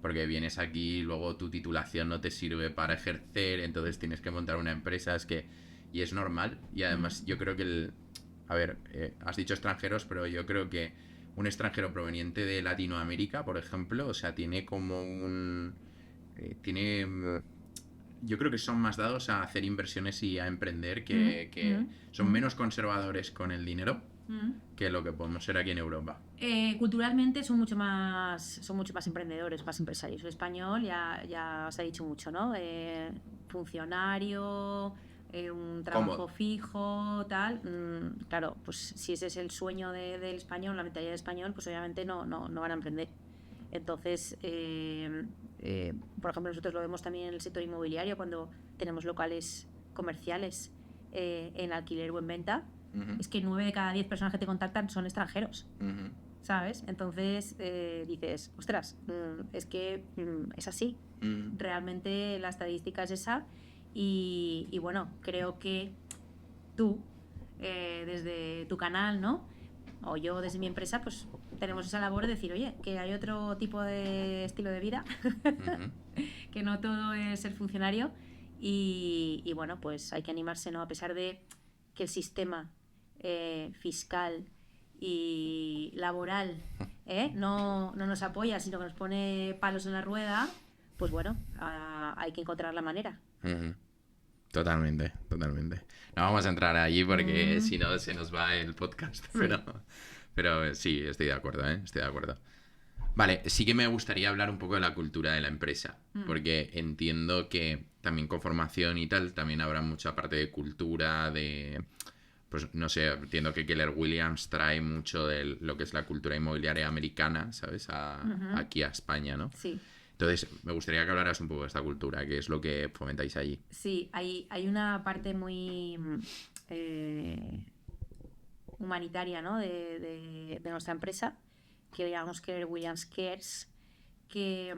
Porque vienes aquí y luego tu titulación no te sirve para ejercer, entonces tienes que montar una empresa. Y es normal. Y además yo creo que has dicho extranjeros, pero yo creo que un extranjero proveniente de Latinoamérica, por ejemplo, o sea, tiene como un... yo creo que son más dados a hacer inversiones y a emprender, que son menos conservadores con el dinero que lo que podemos ser aquí en Europa. Culturalmente son mucho más emprendedores, más empresarios. El español ya se ha dicho mucho, ¿no? Funcionario, un trabajo Cómodo. Fijo, tal. Claro, pues si ese es el sueño del español, la mentalidad del español, pues obviamente no van a emprender. Entonces, por ejemplo, nosotros lo vemos también en el sector inmobiliario cuando tenemos locales comerciales en alquiler o en venta. Es que 9 de cada 10 personas que te contactan son extranjeros, ¿sabes? Entonces dices, ostras, es que es así. Realmente la estadística es esa y bueno, creo que tú, desde tu canal, ¿no? O yo desde mi empresa, pues tenemos esa labor de decir, oye, que hay otro tipo de estilo de vida, que no todo es ser funcionario y bueno, pues hay que animarse, ¿no? A pesar de que el sistema fiscal y laboral no nos apoya, sino que nos pone palos en la rueda, pues bueno, hay que encontrar la manera. Totalmente. No vamos a entrar allí porque si no se nos va el podcast, sí. Pero sí, estoy de acuerdo, estoy de acuerdo. Vale, sí que me gustaría hablar un poco de la cultura de la empresa, porque entiendo que también con formación y tal, también habrá mucha parte de cultura, pues no sé, entiendo que Keller Williams trae mucho de lo que es la cultura inmobiliaria americana, ¿sabes? Aquí a España, ¿no? Sí. Entonces, me gustaría que hablaras un poco de esta cultura, que es lo que fomentáis allí. Sí, hay una parte muy humanitaria, ¿no? de nuestra empresa, que llamamos Keller Williams Cares, que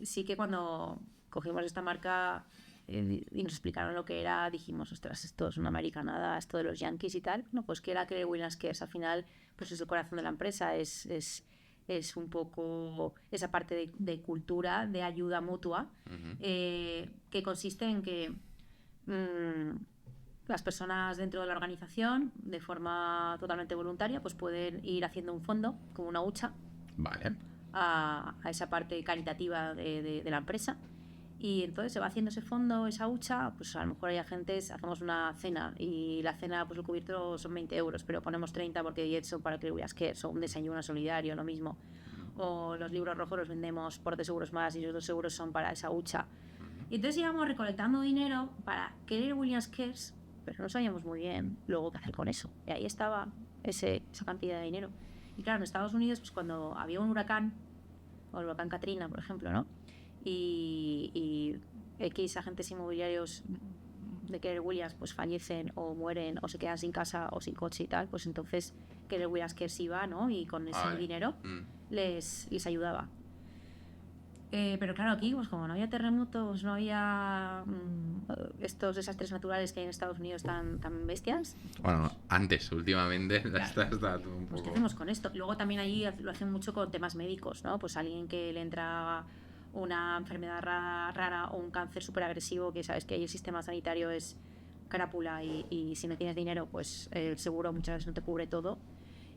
sí que cuando cogimos esta marca y nos explicaron lo que era, dijimos, ostras, esto es una americanada, esto de los yankees y tal. No, pues que era Keller Williams Cares, al final, pues es el corazón de la empresa, es un poco esa parte de cultura, de ayuda mutua, que consiste en que las personas dentro de la organización, de forma totalmente voluntaria, pues pueden ir haciendo un fondo, como una hucha, vale, a esa parte caritativa de la empresa. Y entonces se va haciendo ese fondo, esa hucha, pues a lo mejor hay agentes, hacemos una cena y la cena, pues el cubierto son 20 euros, pero ponemos 30 porque 10 son para que son un desayuno solidario, lo mismo. O los libros rojos los vendemos por 2 euros más y esos 2 euros son para esa hucha. Y entonces íbamos recolectando dinero para Keller Williams Cares, pero no sabíamos muy bien luego qué hacer con eso. Y ahí estaba esa cantidad de dinero. Y claro, en Estados Unidos, pues cuando había un huracán, o el huracán Katrina, por ejemplo, ¿no? Y X agentes inmobiliarios de Keller Williams pues fallecen o mueren o se quedan sin casa o sin coche y tal, pues entonces Keller Williams Cares iba, ¿no? Y con ese dinero les ayudaba. Pero claro, aquí pues como no había terremotos, no había estos desastres naturales que hay en Estados Unidos tan bestias. Bueno, antes, últimamente, claro. está todo un poco... Pues ¿qué hacemos con esto? Luego también ahí lo hacen mucho con temas médicos, ¿no? Pues alguien que le entra una enfermedad rara o un cáncer súper agresivo, que sabes que ahí el sistema sanitario es carápula y si no tienes dinero, pues el seguro muchas veces no te cubre todo.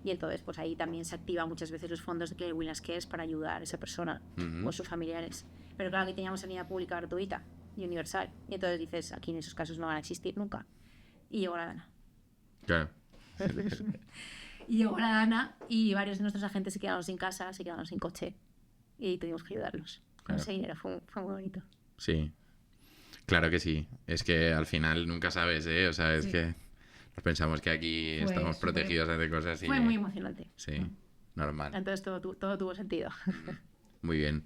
Y entonces, pues ahí también se activan muchas veces los fondos de Keller Williams Cares para ayudar a esa persona o a sus familiares. Pero claro, aquí teníamos sanidad pública gratuita y universal. Y entonces dices, aquí en esos casos no van a existir nunca. Y llegó la Dana. Claro. Y llegó la Dana y varios de nuestros agentes se quedaron sin casa, se quedaron sin coche. Y tuvimos que ayudarlos. Claro. Ese dinero fue muy bonito. Sí. Claro que sí. Es que al final nunca sabes, ¿eh? O sea, es que... Pensamos que aquí estamos protegidos de cosas y... Fue muy emocionante. Sí, normal. Entonces todo tuvo sentido. Muy bien.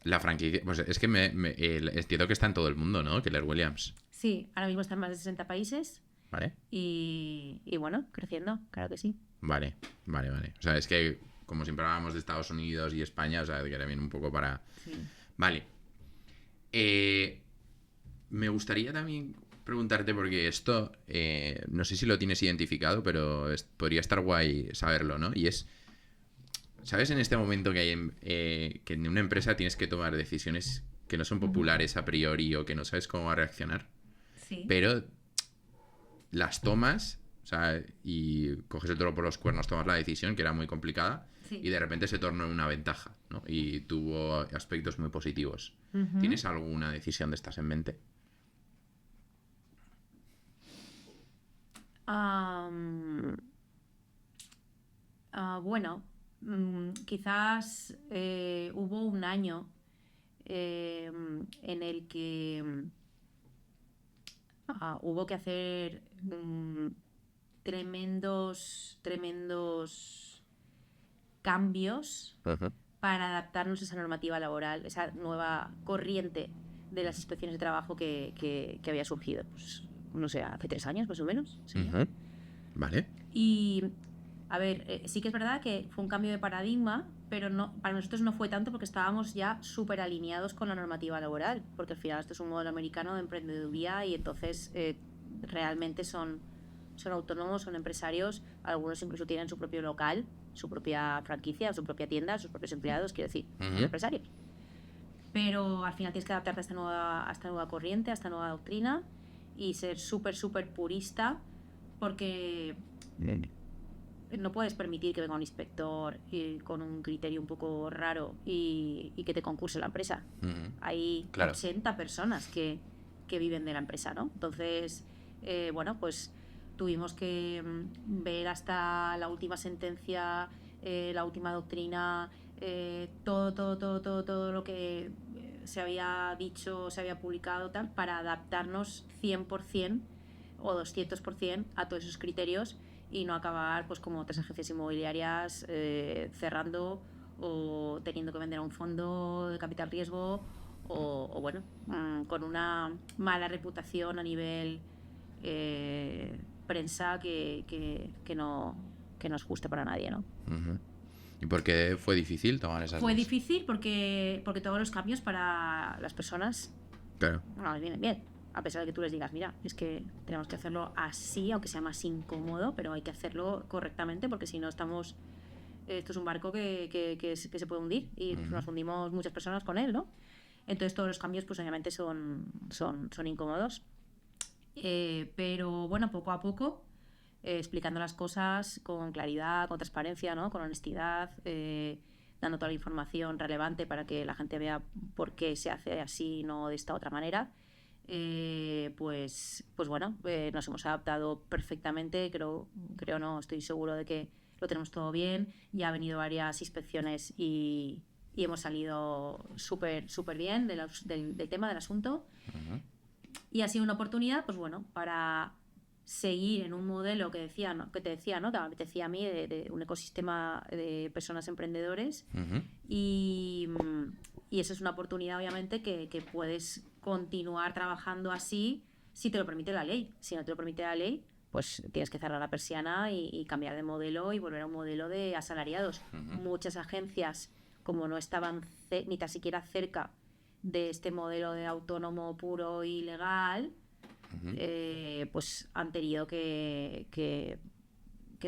La franquicia... Pues es que entiendo que está en todo el mundo, ¿no? Keller Williams. Sí, ahora mismo está en más de 60 países. Vale. Y bueno, creciendo, claro que sí. Vale. O sea, es que como siempre hablábamos de Estados Unidos y España, o sea, que era bien un poco para... Sí. Vale. Me gustaría también... preguntarte porque esto no sé si lo tienes identificado, pero podría estar guay saberlo, ¿no? Y es, ¿sabes? En este momento que hay que en una empresa tienes que tomar decisiones que no son populares a priori o que no sabes cómo va a reaccionar, sí. pero las tomas O sea, y coges el toro por los cuernos, tomas la decisión, que era muy complicada, Sí. y de repente se tornó en una ventaja, ¿no? Y tuvo aspectos muy positivos. Ujú. ¿Tienes alguna decisión de estas en mente? Am, bueno, quizás hubo un año en el que hubo que hacer tremendos cambios Ajá. para adaptarnos a esa normativa laboral, esa nueva corriente de las inspecciones de trabajo que había surgido, pues, no sé, hace 3 años más o menos. ¿Sería? Ujú. Vale. Y, a ver, sí que es verdad que fue un cambio de paradigma, pero no, para nosotros no fue tanto porque estábamos ya súper alineados con la normativa laboral, porque al final esto es un modelo americano de emprendeduría y entonces realmente son autónomos, son empresarios, algunos incluso tienen su propio local, su propia franquicia, su propia tienda, sus propios empleados, quiero decir, son Ujú. empresarios. Pero al final tienes que adaptarte a esta nueva corriente, a esta nueva doctrina y ser súper purista porque no puedes permitir que venga un inspector con un criterio un poco raro y que te concurse la empresa. Ujú. Hay Claro. 80 personas que viven de la empresa, ¿no? Entonces, bueno, pues tuvimos que ver hasta la última sentencia, la última doctrina, todo lo que se había dicho, se había publicado, tal, para adaptarnos 100% o 200% a todos esos criterios y no acabar pues como otras agencias inmobiliarias cerrando o teniendo que vender a un fondo de capital riesgo o bueno, con una mala reputación a nivel prensa que no es justa para nadie, ¿no? Ujú. ¿Y por qué fue difícil tomar esas Fue decisiones? difícil porque todos los cambios para las personas Claro. no les vienen bien. A pesar de que tú les digas, mira, es que tenemos que hacerlo así, aunque sea más incómodo, pero hay que hacerlo correctamente porque si no estamos... Esto es un barco que se puede hundir y nos hundimos muchas personas con él, ¿no? Entonces todos los cambios pues obviamente son incómodos. Pero bueno, poco a poco, explicando las cosas con claridad, con transparencia, ¿no? Con honestidad, dando toda la información relevante para que la gente vea por qué se hace así y no de esta otra manera. Pues bueno, nos hemos adaptado perfectamente, creo no, estoy seguro de que lo tenemos todo bien, ya ha venido varias inspecciones y hemos salido súper bien del tema, del asunto. Ujú. Y ha sido una oportunidad, pues bueno, para seguir en un modelo que te decía, ¿no? Que me apetecía a mí de un ecosistema de personas emprendedores Ujú. y eso es una oportunidad obviamente que puedes continuar trabajando así si te lo permite la ley. Si no te lo permite la ley, pues tienes que cerrar la persiana y cambiar de modelo y volver a un modelo de asalariados. Muchas agencias, como no estaban ni tan siquiera cerca de este modelo de autónomo puro y legal, pues han tenido que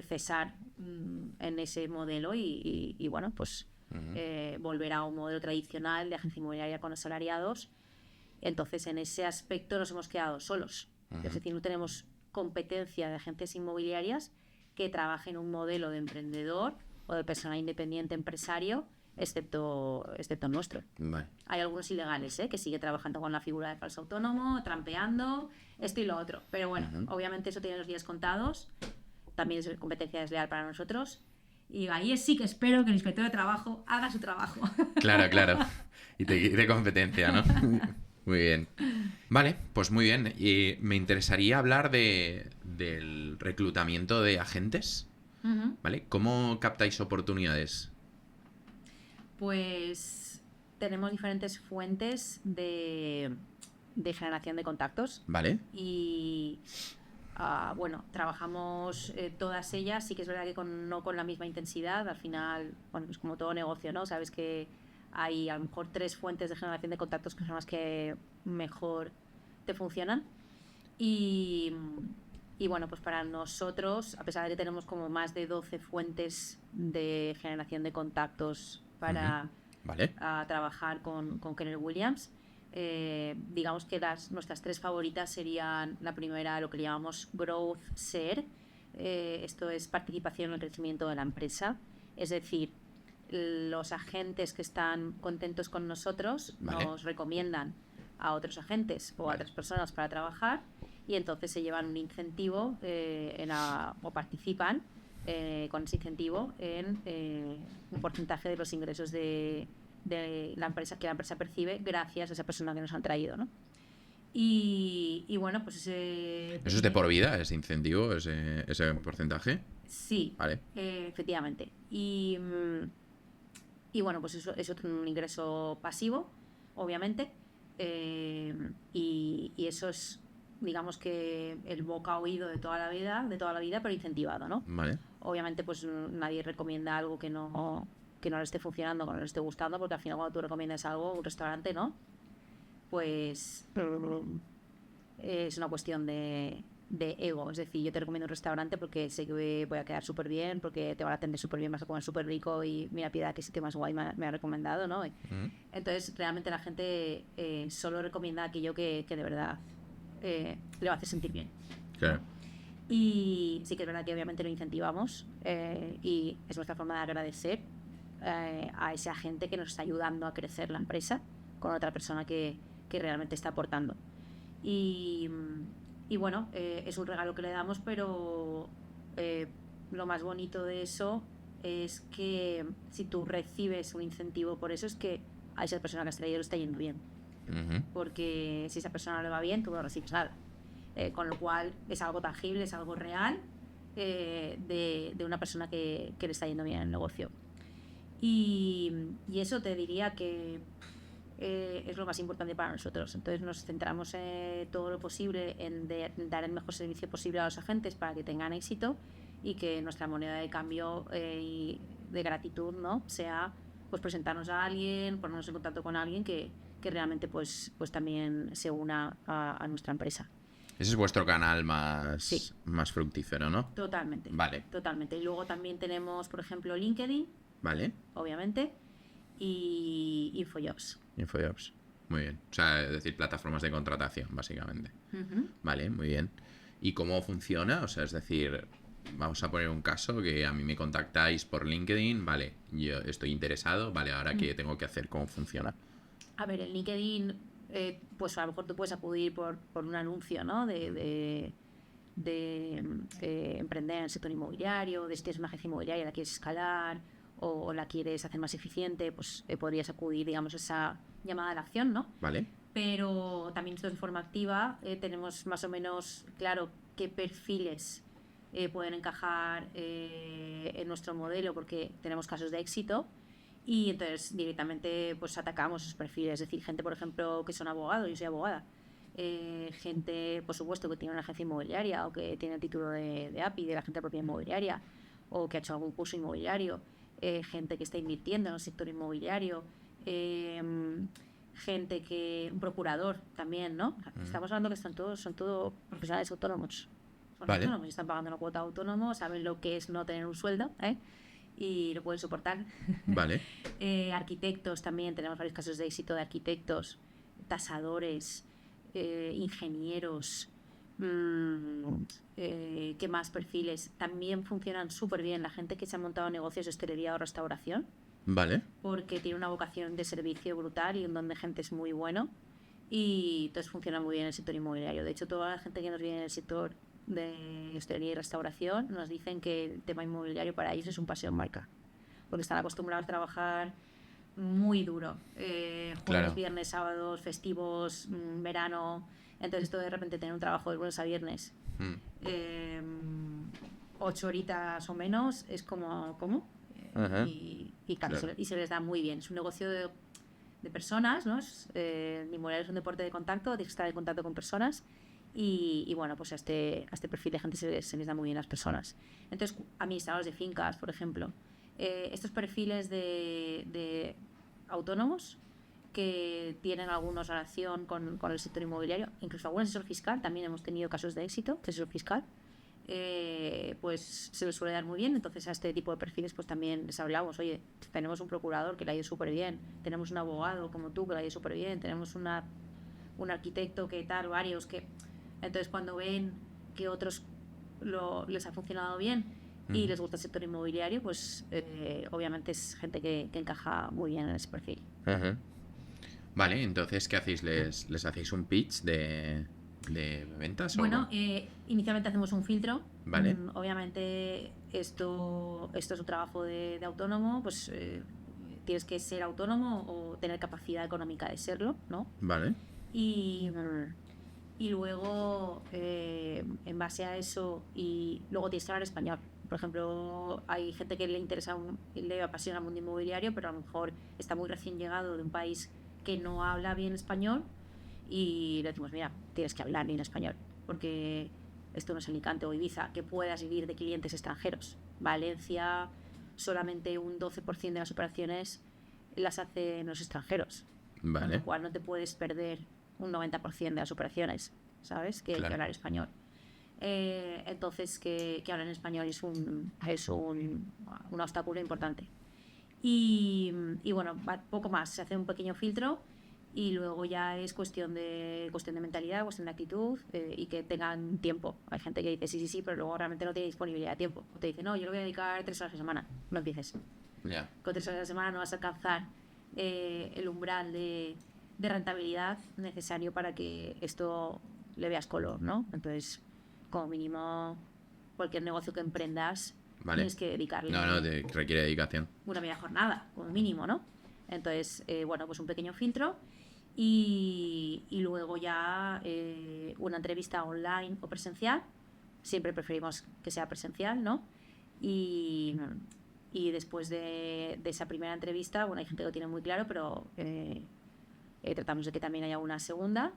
cesar en ese modelo y bueno, pues volver a un modelo tradicional de agencia inmobiliaria con asalariados. Entonces, en ese aspecto nos hemos quedado solos. Es decir, no tenemos competencia de agencias inmobiliarias que trabajen un modelo de emprendedor o de persona independiente empresario, excepto el nuestro. Vale. Hay algunos ilegales que siguen trabajando con la figura de falso autónomo, trampeando, esto y lo otro. Pero bueno, obviamente eso tiene los días contados. También es competencia desleal para nosotros. Y ahí sí que espero que el inspector de trabajo haga su trabajo. Claro. Y te quite competencia, ¿no? Muy bien. Vale, pues muy bien. Y me interesaría hablar del reclutamiento de agentes, Ujú. ¿vale? ¿Cómo captáis oportunidades? Pues tenemos diferentes fuentes de generación de contactos ¿Vale? y bueno, trabajamos todas ellas, sí que es verdad que no con la misma intensidad, al final, bueno, pues como todo negocio, ¿no? Sabes que hay a lo mejor 3 fuentes de generación de contactos que son las que mejor te funcionan y bueno, pues para nosotros, a pesar de que tenemos como más de 12 fuentes de generación de contactos para Vale. trabajar con Keller Williams, digamos que nuestras 3 favoritas serían la primera, lo que llamamos Growth Share, esto es participación en el crecimiento de la empresa. Es decir, los agentes que están contentos con nosotros nos recomiendan a otros agentes o a otras personas para trabajar, y entonces se llevan un incentivo o participan con ese incentivo en un porcentaje de los ingresos de la empresa, que la empresa percibe gracias a esa persona que nos han traído, ¿no? Y bueno, pues ese... ¿Eso es de por vida, ese incentivo, ese porcentaje? Sí, vale. Efectivamente. Y bueno, pues eso es un ingreso pasivo, obviamente. Y eso es, digamos que el boca oído de toda la vida, pero incentivado, ¿no? Vale. Obviamente, pues nadie recomienda algo que no le esté funcionando, que no le esté gustando, porque al final cuando tú recomiendas algo, un restaurante, ¿no? Pues es una cuestión de ego. Es decir, yo te recomiendo un restaurante porque sé que voy a quedar súper bien, porque te van a atender súper bien, vas a comer súper rico y mira, Piedad, qué sitio más guay me ha recomendado, ¿no? Entonces, realmente la gente solo recomienda aquello que de verdad le va a hacer sentir bien. Claro. Y sí que es verdad que obviamente lo incentivamos y es nuestra forma de agradecer a esa gente que nos está ayudando a crecer la empresa con otra persona que realmente está aportando. Y bueno, es un regalo que le damos, pero lo más bonito de eso es que si tú recibes un incentivo por eso, es que a esa persona que has traído le está yendo bien. Porque si esa persona le va bien, tú no recibes nada. Con lo cual es algo tangible, es algo real de una persona que le está yendo bien en el negocio. Y eso te diría que es lo más importante para nosotros. Entonces nos centramos todo lo posible en dar el mejor servicio posible a los agentes para que tengan éxito, y que nuestra moneda de cambio y de gratitud, ¿no?, sea pues presentarnos a alguien, ponernos en contacto con alguien que realmente pues también se una a nuestra empresa. Ese es vuestro canal más fructífero, ¿no? Totalmente. Vale. Totalmente. Y luego también tenemos, por ejemplo, LinkedIn. Vale. Obviamente. Y InfoJobs. InfoJobs. Muy bien. O sea, es decir, plataformas de contratación, básicamente. Vale, muy bien. ¿Y cómo funciona? O sea, es decir, vamos a poner un caso que a mí me contactáis por LinkedIn, vale, yo estoy interesado, vale, ahora ¿qué tengo que hacer? ¿Cómo funciona? A ver, en LinkedIn, pues a lo mejor tú puedes acudir por un anuncio, ¿no?, de emprender en el sector inmobiliario, de si tienes una agencia inmobiliaria, la quieres escalar o la quieres hacer más eficiente, pues podrías acudir, digamos, a esa llamada a la acción, ¿no? Vale. Pero también nosotros de forma activa tenemos más o menos claro qué perfiles pueden encajar en nuestro modelo, porque tenemos casos de éxito, y entonces directamente pues atacamos esos perfiles. Es decir, gente, por ejemplo, que son abogados, yo soy abogada, gente, por supuesto, que tiene una agencia inmobiliaria o que tiene el título de API, de la agente de propiedad inmobiliaria, o que ha hecho algún curso inmobiliario, gente que está invirtiendo en el sector inmobiliario, gente que... un procurador también, ¿no? Estamos hablando que son todos profesionales autónomos. Son autónomos y están pagando una cuota autónomo, saben lo que es no tener un sueldo, y lo pueden soportar. Vale. Arquitectos también, tenemos varios casos de éxito de arquitectos, tasadores, ingenieros, ¿qué más perfiles? También funcionan súper bien la gente que se ha montado negocios de hostelería o restauración. Vale. Porque tiene una vocación de servicio brutal y un don de gente es muy bueno, y entonces funciona muy bien el sector inmobiliario. De hecho, toda la gente que nos viene en el sector de hostelería y restauración nos dicen que el tema inmobiliario para ellos es un paseo en marca, porque están acostumbrados a trabajar muy duro, jueves, viernes, sábados, festivos, verano. Entonces esto de repente tener un trabajo de lunes a viernes 8 horitas o menos es como ¿cómo? Y claro, y se les da muy bien. Es un negocio de personas, ¿no? Inmobiliario es un deporte de contacto, tienes que estar en contacto con personas, y bueno, pues a este perfil de gente se les da muy bien las personas. Entonces, administradores de fincas, por ejemplo, estos perfiles de autónomos que tienen alguna relación con el sector inmobiliario, incluso algún asesor fiscal, también hemos tenido casos de éxito, asesor fiscal, pues se les suele dar muy bien. Entonces a este tipo de perfiles pues también les hablamos, oye, tenemos un procurador que le ha ido súper bien, tenemos un abogado como tú que le ha ido súper bien, tenemos un arquitecto que tal, varios que... Entonces cuando ven que otros les ha funcionado bien y les gusta el sector inmobiliario, pues obviamente es gente que encaja muy bien en ese perfil. Ajá. Vale, entonces, ¿qué hacéis? ¿Les hacéis un pitch de ventas? Bueno, inicialmente hacemos un filtro. Vale. Obviamente esto es un trabajo de autónomo, pues tienes que ser autónomo o tener capacidad económica de serlo, ¿no? Vale. Y luego, en base a eso, y luego tienes que hablar español. Por ejemplo, hay gente que le apasiona el mundo inmobiliario, pero a lo mejor está muy recién llegado de un país que no habla bien español y le decimos, mira, tienes que hablar bien español, porque esto no es Alicante o Ibiza, que puedas vivir de clientes extranjeros. Valencia, solamente un 12% de las operaciones las hacen los extranjeros. Vale. Con lo cual no te puedes perder un 90% de las operaciones, ¿sabes? Que hay que hablar español. Entonces, que hablen español es un obstáculo importante. Y bueno, poco más. Se hace un pequeño filtro y luego ya es cuestión de mentalidad, cuestión de actitud y que tengan tiempo. Hay gente que dice sí, pero luego realmente no tiene disponibilidad de tiempo. O te dice, no, yo le voy a dedicar 3 horas a la semana. No empieces. Yeah. Con 3 horas a la semana no vas a alcanzar el umbral de rentabilidad necesario para que esto le veas color, ¿no? Entonces, como mínimo, cualquier negocio que emprendas, tienes que dedicarle te requiere dedicación. una media jornada, como mínimo, ¿no? Entonces, bueno, pues un pequeño filtro y luego ya una entrevista online o presencial. Siempre preferimos que sea presencial, ¿no? Y después de esa primera entrevista, bueno, hay gente que lo tiene muy claro, pero tratamos de que también haya una segunda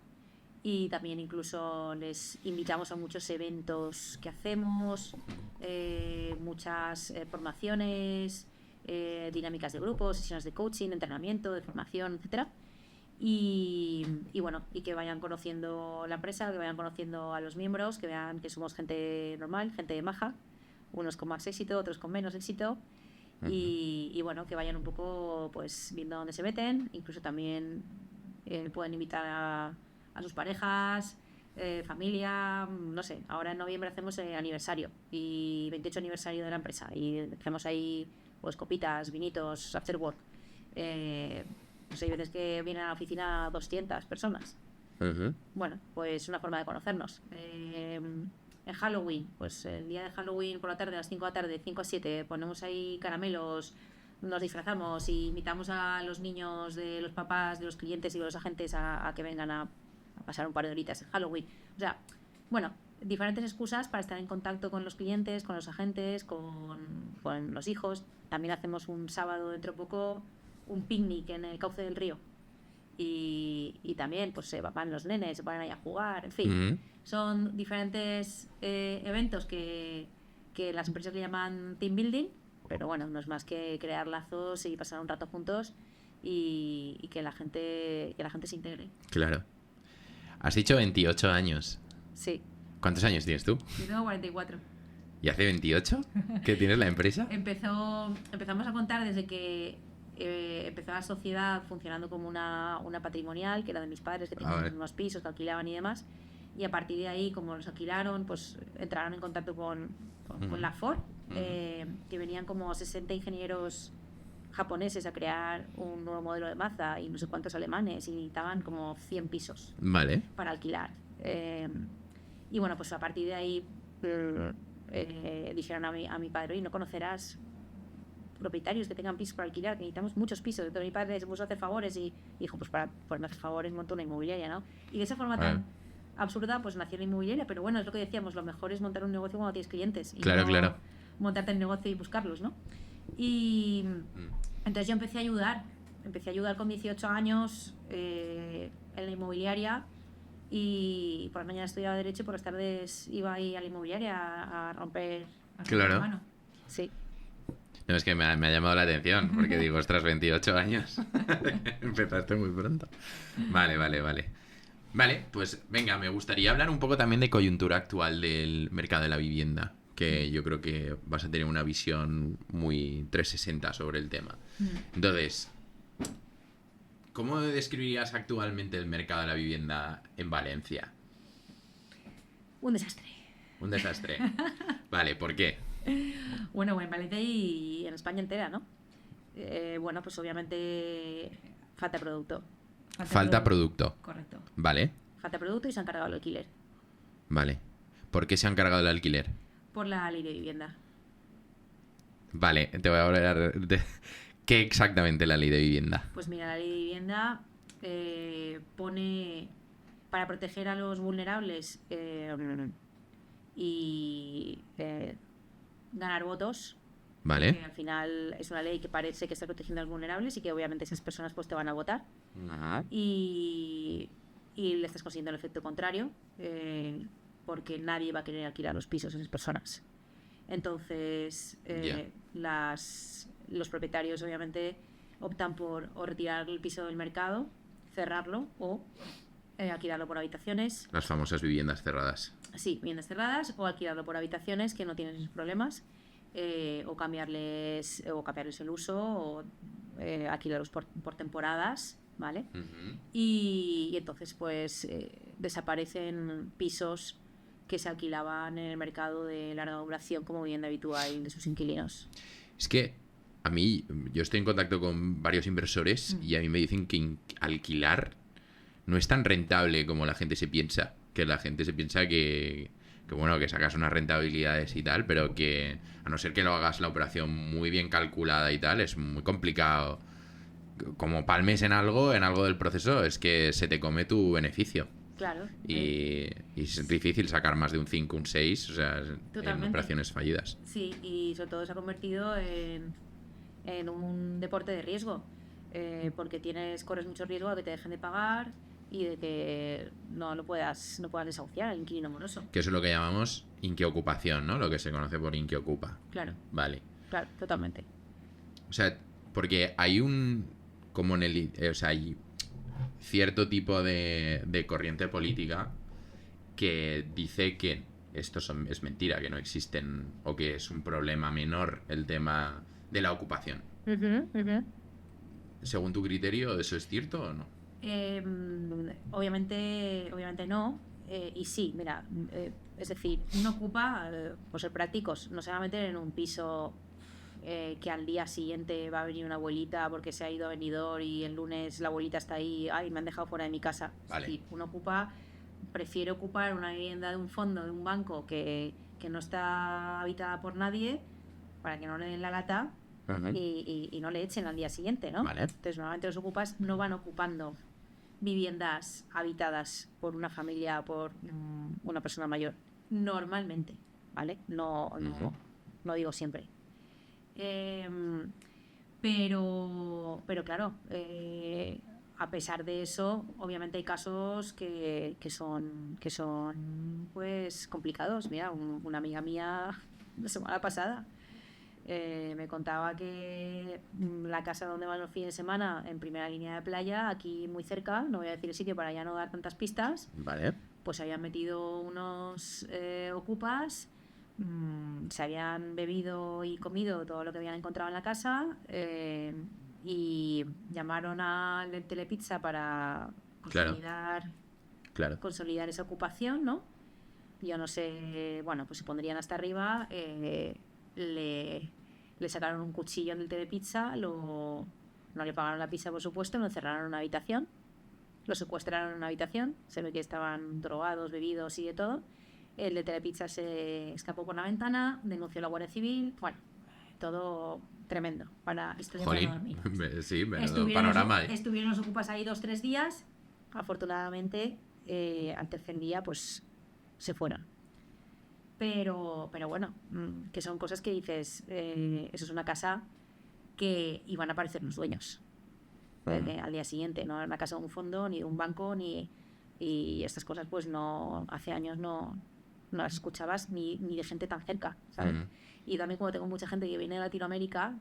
y también incluso les invitamos a muchos eventos que hacemos, muchas formaciones, dinámicas de grupos, sesiones de coaching, de entrenamiento, de formación, etcétera. Y bueno, y que vayan conociendo la empresa, que vayan conociendo a los miembros, que vean que somos gente normal, gente maja, unos con más éxito, otros con menos éxito. Y bueno, que vayan un poco pues viendo dónde se meten. Incluso también pueden invitar a sus parejas, familia, no sé. Ahora en noviembre hacemos aniversario y 28 aniversario de la empresa y hacemos ahí pues copitas, vinitos, after work. Pues hay veces que vienen a la oficina 200 personas. Bueno, pues una forma de conocernos. En Halloween, pues el día de Halloween por la tarde, a las 5 de la tarde, 5 a 7, ponemos ahí caramelos, nos disfrazamos y invitamos a los niños de los papás, de los clientes y de los agentes a que vengan a pasar un par de horitas en Halloween. O sea, bueno, diferentes excusas para estar en contacto con los clientes, con los agentes, con los hijos. También hacemos un sábado dentro de poco un picnic en el cauce del río. Y también pues se van los nenes, se van ahí a jugar, en fin. Son diferentes eventos que las empresas le llaman team building, pero bueno, no es más que crear lazos y pasar un rato juntos y que la gente se integre. Claro. Has dicho 28 años. Sí. ¿Cuántos años tienes tú? Yo tengo 44. ¿Y hace 28 que tienes la empresa? Empezamos a contar desde que empezó la sociedad funcionando como una patrimonial, que era de mis padres, que tenían unos pisos que alquilaban y demás. Y a partir de ahí, como los alquilaron, pues entraron en contacto con la Ford, que venían como 60 ingenieros japoneses a crear un nuevo modelo de Mazda y no sé cuántos alemanes, y necesitaban como 100 pisos para alquilar. Y bueno, pues a partir de ahí dijeron a mi padre, oye, ¿no conocerás propietarios que tengan pisos para alquilar? Que necesitamos muchos pisos. Entonces mi padre se puso a hacer favores y dijo, pues para poderme hacer favores monto una inmobiliaria, ¿no? Y de esa forma tan absurda pues nació la inmobiliaria, pero bueno, es lo que decíamos, lo mejor es montar un negocio cuando tienes clientes y no montarte el negocio y buscarlos, ¿no? Y entonces yo empecé a ayudar con 18 años en la inmobiliaria, y por la mañana estudiaba Derecho y por las tardes iba ahí a la inmobiliaria a romper la mano. Sí. No, es que me ha llamado la atención, porque digo, ostras, 28 años. Empezaste muy pronto. Vale. Vale, pues venga, me gustaría hablar un poco también de coyuntura actual del mercado de la vivienda, que yo creo que vas a tener una visión muy 360 sobre el tema. Entonces, ¿cómo describirías actualmente el mercado de la vivienda en Valencia? Un desastre. Un desastre. Vale, ¿por qué? Bueno, en Valencia y en España entera, ¿no? Bueno, pues obviamente falta producto. Falta producto. Correcto. Vale, Falta producto y se han cargado el alquiler. vale. ¿Por qué se han cargado el alquiler? Por la ley de vivienda. Vale, te voy a hablar de... ¿Qué exactamente la ley de vivienda? Pues mira, la ley de vivienda pone para proteger a los vulnerables y ganar votos. Vale. Que al final es una ley que parece que está protegiendo a los vulnerables y que obviamente esas personas pues te van a votar. Y le estás consiguiendo el efecto contrario, porque nadie va a querer alquilar los pisos a esas personas. Entonces, los propietarios obviamente optan por o retirar el piso del mercado, cerrarlo o alquilarlo por habitaciones. Las famosas viviendas cerradas. Sí, viviendas cerradas, o alquilarlo por habitaciones que no tienen esos problemas, o cambiarles el uso, o alquilarlos por temporadas, ¿vale? Uh-huh. Y entonces pues desaparecen pisos que se alquilaban en el mercado de larga duración como vivienda habitual de sus inquilinos. Es que a mí, yo estoy en contacto con varios inversores y a mí me dicen que alquilar no es tan rentable como la gente se piensa. Que la gente se piensa que bueno, que sacas unas rentabilidades y tal, pero que a no ser que lo hagas la operación muy bien calculada y tal, es muy complicado. Como palmes en algo del proceso, es que se te come tu beneficio. Claro. Y es difícil sacar más de un 5, un 6, o sea, en operaciones fallidas. Sí, y sobre todo se ha convertido en un deporte de riesgo, porque corres mucho riesgo de que te dejen de pagar y de que no puedas desahuciar al inquilino moroso. Que eso es lo que llamamos inquiocupación, ¿no? Lo que se conoce por inquiocupa. Claro. Vale. Claro, totalmente. O sea, porque hay como hay cierto tipo de corriente política que dice que esto es mentira, que no existen, o que es un problema menor el tema de la ocupación. Según tu criterio, ¿eso es cierto o no? Obviamente no. Y sí, mira, es decir, uno ocupa, por ser prácticos, no se va a meter en un piso que al día siguiente va a venir una abuelita porque se ha ido a Benidorm y el lunes la abuelita está ahí, ay, me han dejado fuera de mi casa. Vale. Es decir, prefiere ocupar una vivienda de un fondo, de un banco que no está habitada por nadie, para que no le den la lata. Uh-huh. y no le echen al día siguiente, ¿no? Vale. Entonces normalmente los ocupas no van ocupando viviendas habitadas por una familia, por una persona mayor, normalmente, ¿vale? No digo siempre. Pero claro, a pesar de eso, obviamente hay casos que son pues complicados. Mira, una amiga mía la semana pasada me contaba que la casa donde van los fines de semana, en primera línea de playa, aquí muy cerca, no voy a decir el sitio para ya no dar tantas pistas, vale, pues habían metido unos ocupas, se habían bebido y comido todo lo que habían encontrado en la casa, y llamaron al Telepizza para consolidar esa ocupación, ¿no? Yo no sé, bueno, pues se pondrían hasta arriba, le sacaron un cuchillo del Telepizza, no le pagaron la pizza, por supuesto, lo encerraron en una habitación, lo secuestraron en una habitación, se ve que estaban drogados, bebidos y de todo. El de Telepizza se escapó por la ventana, denunció a la Guardia Civil, bueno, todo tremendo para historia para dormir. Sí, panorama. Estuvieron los ocupas ahí 2-3 días, afortunadamente al tercer día pues se fueron. Pero bueno, que son cosas que dices, eso es una casa que iban a aparecer los dueños al día siguiente, no era una casa de un fondo, ni de un banco, y estas cosas pues no, hace años no las escuchabas ni de gente tan cerca, ¿sabes? Y también como tengo mucha gente que viene de Latinoamérica,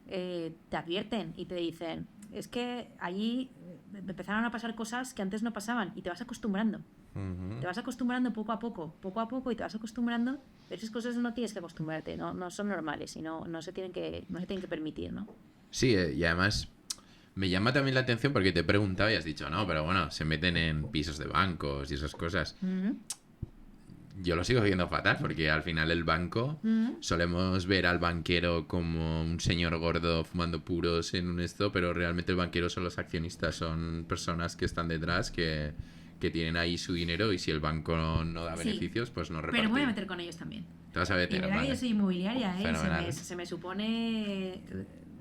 te advierten y te dicen, es que allí empezaron a pasar cosas que antes no pasaban y te vas acostumbrando. Te vas acostumbrando poco a poco y te vas acostumbrando, pero esas cosas no tienes que acostumbrarte, no son normales y no se tienen que permitir, ¿no? Sí, y además me llama también la atención porque te he preguntado y has dicho, no, pero bueno, se meten en pisos de bancos y esas cosas. yo lo sigo viendo fatal, porque al final el banco, solemos ver al banquero como un señor gordo fumando puros en un esto, pero realmente el banquero son los accionistas, son personas que están detrás, que tienen ahí su dinero, y si el banco no da beneficios, pues no reparte. Pero me voy a meter con ellos también. Te vas a meter, y verdad que yo soy inmobiliaria, se me supone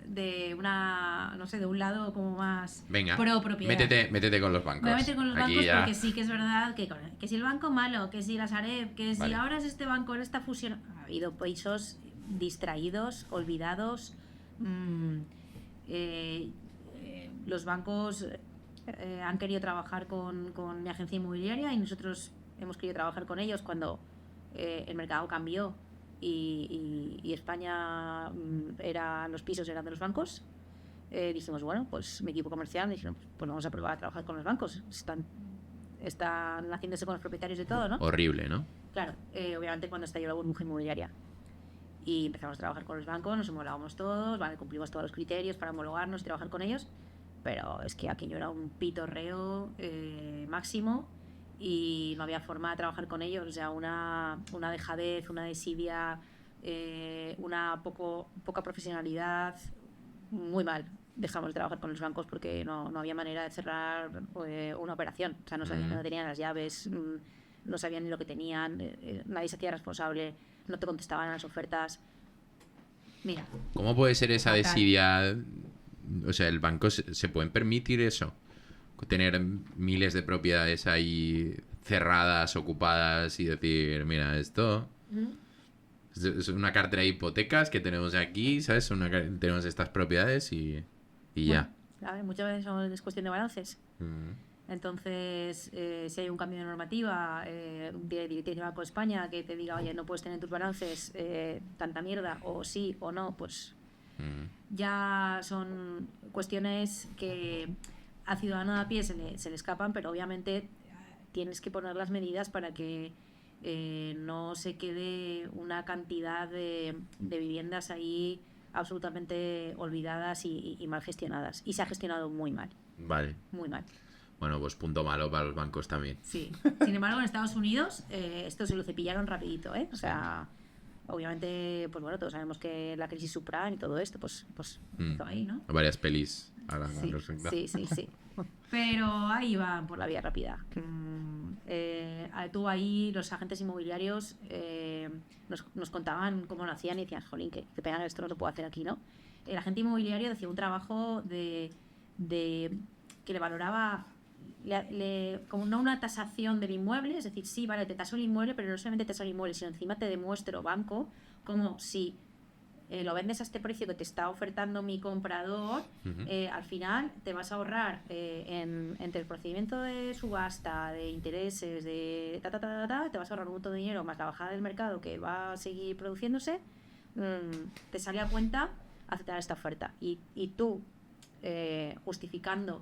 de una, no sé, de un lado como más pro propiedad. Métete con los bancos. Me voy a meter con los bancos porque sí que es verdad que si el banco malo, que si la Sareb, que si ahora es este banco, en esta fusión, ha habido países distraídos, olvidados. Los bancos han querido trabajar con mi agencia inmobiliaria y nosotros hemos querido trabajar con ellos cuando el mercado cambió y España los pisos eran de los bancos. Dijimos, bueno, pues mi equipo comercial dijeron, pues vamos a probar a trabajar con los bancos. Están haciéndose con los propietarios de todo, ¿no? Horrible, ¿no? Claro, obviamente cuando estalló la burbuja inmobiliaria y empezamos a trabajar con los bancos, nos homologamos todos, vale, cumplimos todos los criterios para homologarnos y trabajar con ellos, pero es que aquello era un pitorreo máximo. Y no había forma de trabajar con ellos, o sea, una dejadez, una desidia, una poca profesionalidad, muy mal. Dejamos de trabajar con los bancos porque no había manera de cerrar una operación, o sea, no tenían las llaves, no sabían ni lo que tenían, nadie se hacía responsable, no te contestaban a las ofertas. Mira. ¿Cómo puede ser esa desidia? O sea, ¿el banco se pueden permitir eso? Tener miles de propiedades ahí cerradas, ocupadas y decir, mira, esto es una cartera de hipotecas que tenemos aquí, ¿sabes? Tenemos estas propiedades y ya. Claro, muchas veces es cuestión de balances. Entonces, si hay un cambio de normativa, directriz del Banco de España que te diga, oye, no puedes tener en tus balances tanta mierda, o sí o no, pues ya son cuestiones que a ciudadano de a pie se le escapan, pero obviamente tienes que poner las medidas para que no se quede una cantidad de viviendas ahí absolutamente olvidadas y mal gestionadas. Y se ha gestionado muy mal. Vale. Muy mal. Bueno, pues punto malo para los bancos también. Sí. Sin embargo, en Estados Unidos esto se lo cepillaron rapidito, ¿eh? O sea, obviamente, pues bueno, todos sabemos que la crisis subprime y todo esto, pues ahí, ¿no? Varias pelis. Sí. Pero ahí van por la vía rápida. Tú ahí, los agentes inmobiliarios nos contaban cómo lo hacían y decían, jolín, qué pena que esto no lo puedo hacer aquí, ¿no? El agente inmobiliario decía un trabajo de que le valoraba como no una tasación del inmueble, es decir, sí, vale, te taso el inmueble, pero no solamente te taso el inmueble, sino encima te demuestro, banco, como si lo vendes a este precio que te está ofertando mi comprador, al final te vas a ahorrar entre el procedimiento de subasta, de intereses, de te vas a ahorrar un montón de dinero, más la bajada del mercado que va a seguir produciéndose, te sale a cuenta aceptar esta oferta. Y tú, justificando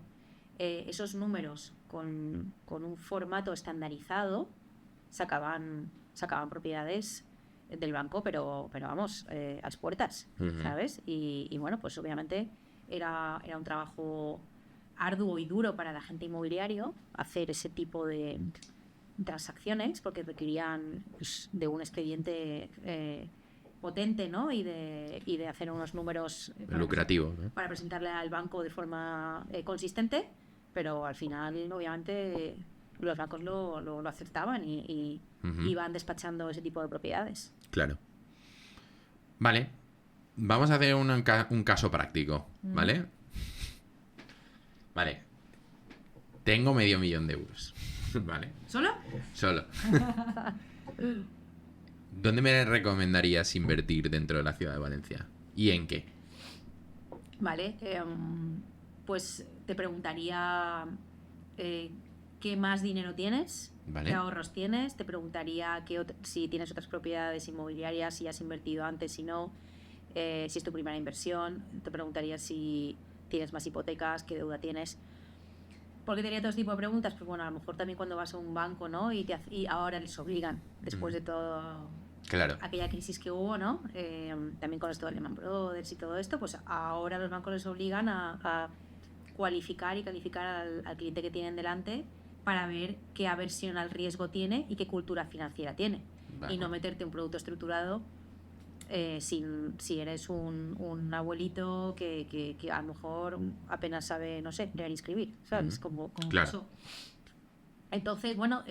esos números con un formato estandarizado, sacaban propiedades del banco, pero vamos, a las puertas, ¿sabes? Y bueno, pues obviamente era un trabajo arduo y duro para el agente inmobiliario hacer ese tipo de transacciones, porque requerían pues, de un expediente potente, ¿no? Y de hacer unos números lucrativos, ¿no? Para presentarle al banco de forma consistente, pero al final, obviamente, los bancos lo aceptaban y iban despachando ese tipo de propiedades. Claro. Vale. Vamos a hacer un caso práctico, ¿vale? Vale. Tengo $500,000 euros. ¿Vale? ¿Solo? Solo. ¿Dónde me recomendarías invertir dentro de la ciudad de Valencia? ¿Y en qué? Vale. Pues te preguntaría qué más dinero tienes, vale. ¿Qué ahorros tienes? Te preguntaría si tienes otras propiedades inmobiliarias, si has invertido antes, si no, si es tu primera inversión. Te preguntaría si tienes más hipotecas, qué deuda tienes. ¿Por qué tenía todo este tipo de preguntas? Pues bueno, a lo mejor también cuando vas a un banco, ¿no? Y ahora les obligan, después de todo... Claro. Aquella crisis que hubo, ¿no? También con esto de Lehman Brothers y todo esto, pues ahora los bancos les obligan a cualificar y calificar al cliente que tienen delante para ver qué aversión al riesgo tiene y qué cultura financiera tiene. Vale. Y no meterte un producto estructurado si eres un abuelito que a lo mejor apenas sabe, no sé, leer y escribir, ¿sabes? Como Claro. eso. Entonces, bueno,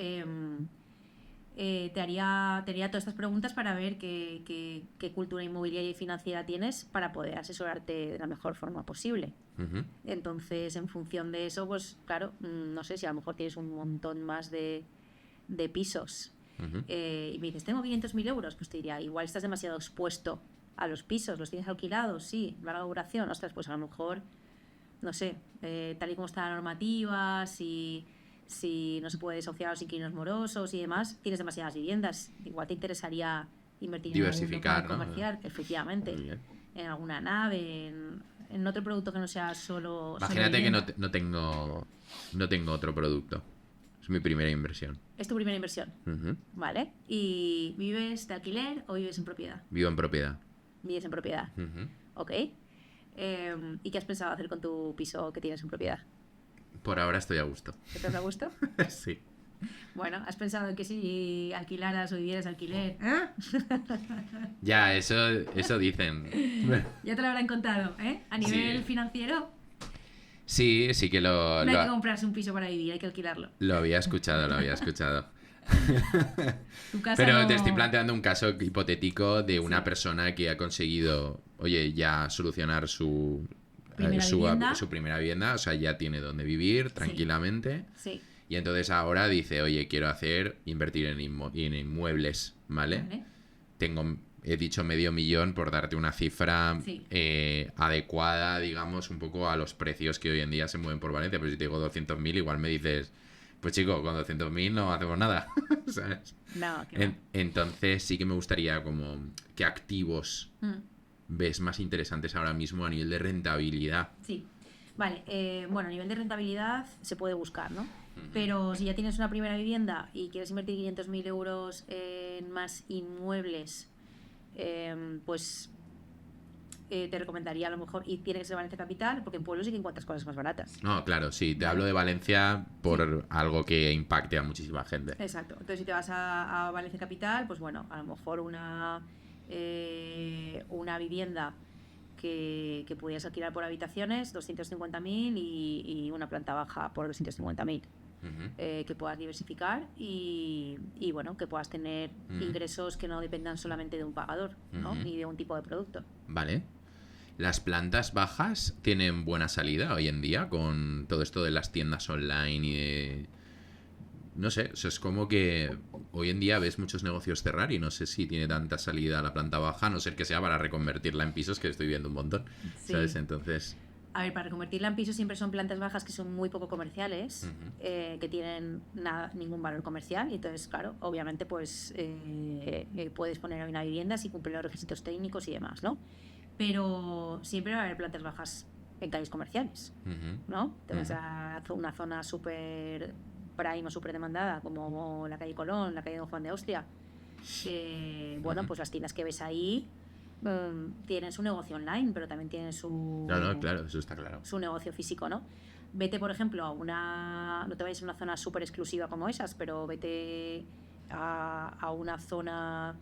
te haría todas estas preguntas para ver qué cultura inmobiliaria y financiera tienes para poder asesorarte de la mejor forma posible. Entonces, en función de eso, pues claro, no sé si a lo mejor tienes un montón más de pisos y me dices, tengo 500.000 euros, pues te diría, igual estás demasiado expuesto a los pisos, los tienes alquilados, sí, larga duración, ostras, pues a lo mejor, no sé, tal y como está la normativa, si no se puede desahuciar a los inquilinos morosos y demás, tienes demasiadas viviendas. Igual te interesaría invertir diversificar, en algún local comercial, efectivamente, en alguna nave, en otro producto que no sea solo. Imagínate que no tengo otro producto. Es mi primera inversión. Es tu primera inversión. Vale. ¿Y vives de alquiler o vives en propiedad? Vivo en propiedad. Vives en propiedad. Ok. ¿Y qué has pensado hacer con tu piso que tienes en propiedad? Por ahora estoy a gusto. ¿Estás a gusto? Sí. Bueno, ¿has pensado en que si alquilaras o vivieras alquiler? Ya, eso dicen. Ya te lo habrán contado, ¿eh? A nivel financiero. Sí que No hay que comprarse un piso para vivir, hay que alquilarlo. Lo había escuchado. Tu casa Pero no... te estoy planteando un caso hipotético de una persona que ha conseguido, ya solucionar su primera vivienda, o sea, ya tiene donde vivir tranquilamente. Sí. Y entonces ahora dice, oye, quiero invertir en inmuebles, ¿vale? He dicho 500.000 por darte una cifra adecuada, digamos, un poco a los precios que hoy en día se mueven por Valencia. Pero si te digo 200.000, igual me dices, pues chico, con 200.000 no hacemos nada, ¿sabes? No, entonces sí que me gustaría como qué activos ves más interesantes ahora mismo a nivel de rentabilidad. Sí, vale, bueno, a nivel de rentabilidad se puede buscar, ¿no? Pero si ya tienes una primera vivienda y quieres invertir 500.000 euros en más inmuebles, pues te recomendaría a lo mejor, y tiene que ser Valencia Capital, porque en pueblos sí que encuentras cosas más baratas. No, claro, sí, te hablo de Valencia por algo que impacte a muchísima gente. Exacto, entonces si te vas a Valencia Capital, pues bueno, a lo mejor una vivienda que pudieras alquilar por habitaciones, 250.000 y una planta baja por 250.000. Que puedas diversificar y bueno, que puedas tener ingresos que no dependan solamente de un pagador, ¿no? Ni de un tipo de producto. Vale. ¿Las plantas bajas tienen buena salida hoy en día con todo esto de las tiendas online y de... No sé, o sea, es como que hoy en día ves muchos negocios cerrar y no sé si tiene tanta salida la planta baja, a no ser que sea para reconvertirla en pisos, que estoy viendo un montón, ¿sabes? Entonces... A ver, para reconvertirla en pisos siempre son plantas bajas que son muy poco comerciales, que tienen ningún valor comercial, y entonces, claro, obviamente pues puedes poner una vivienda si cumple los requisitos técnicos y demás, ¿no? Pero siempre va a haber plantas bajas en calles comerciales, ¿no? Te vas a una zona súper prime o súper demandada, como la calle Colón, la calle Don Juan de Austria. Bueno, pues las tiendas que ves ahí tienen su negocio online, pero también tienen su... No, claro, eso está claro. Su negocio físico, ¿no? Vete, por ejemplo, a una... No te vayas a una zona súper exclusiva como esas, pero vete a una zona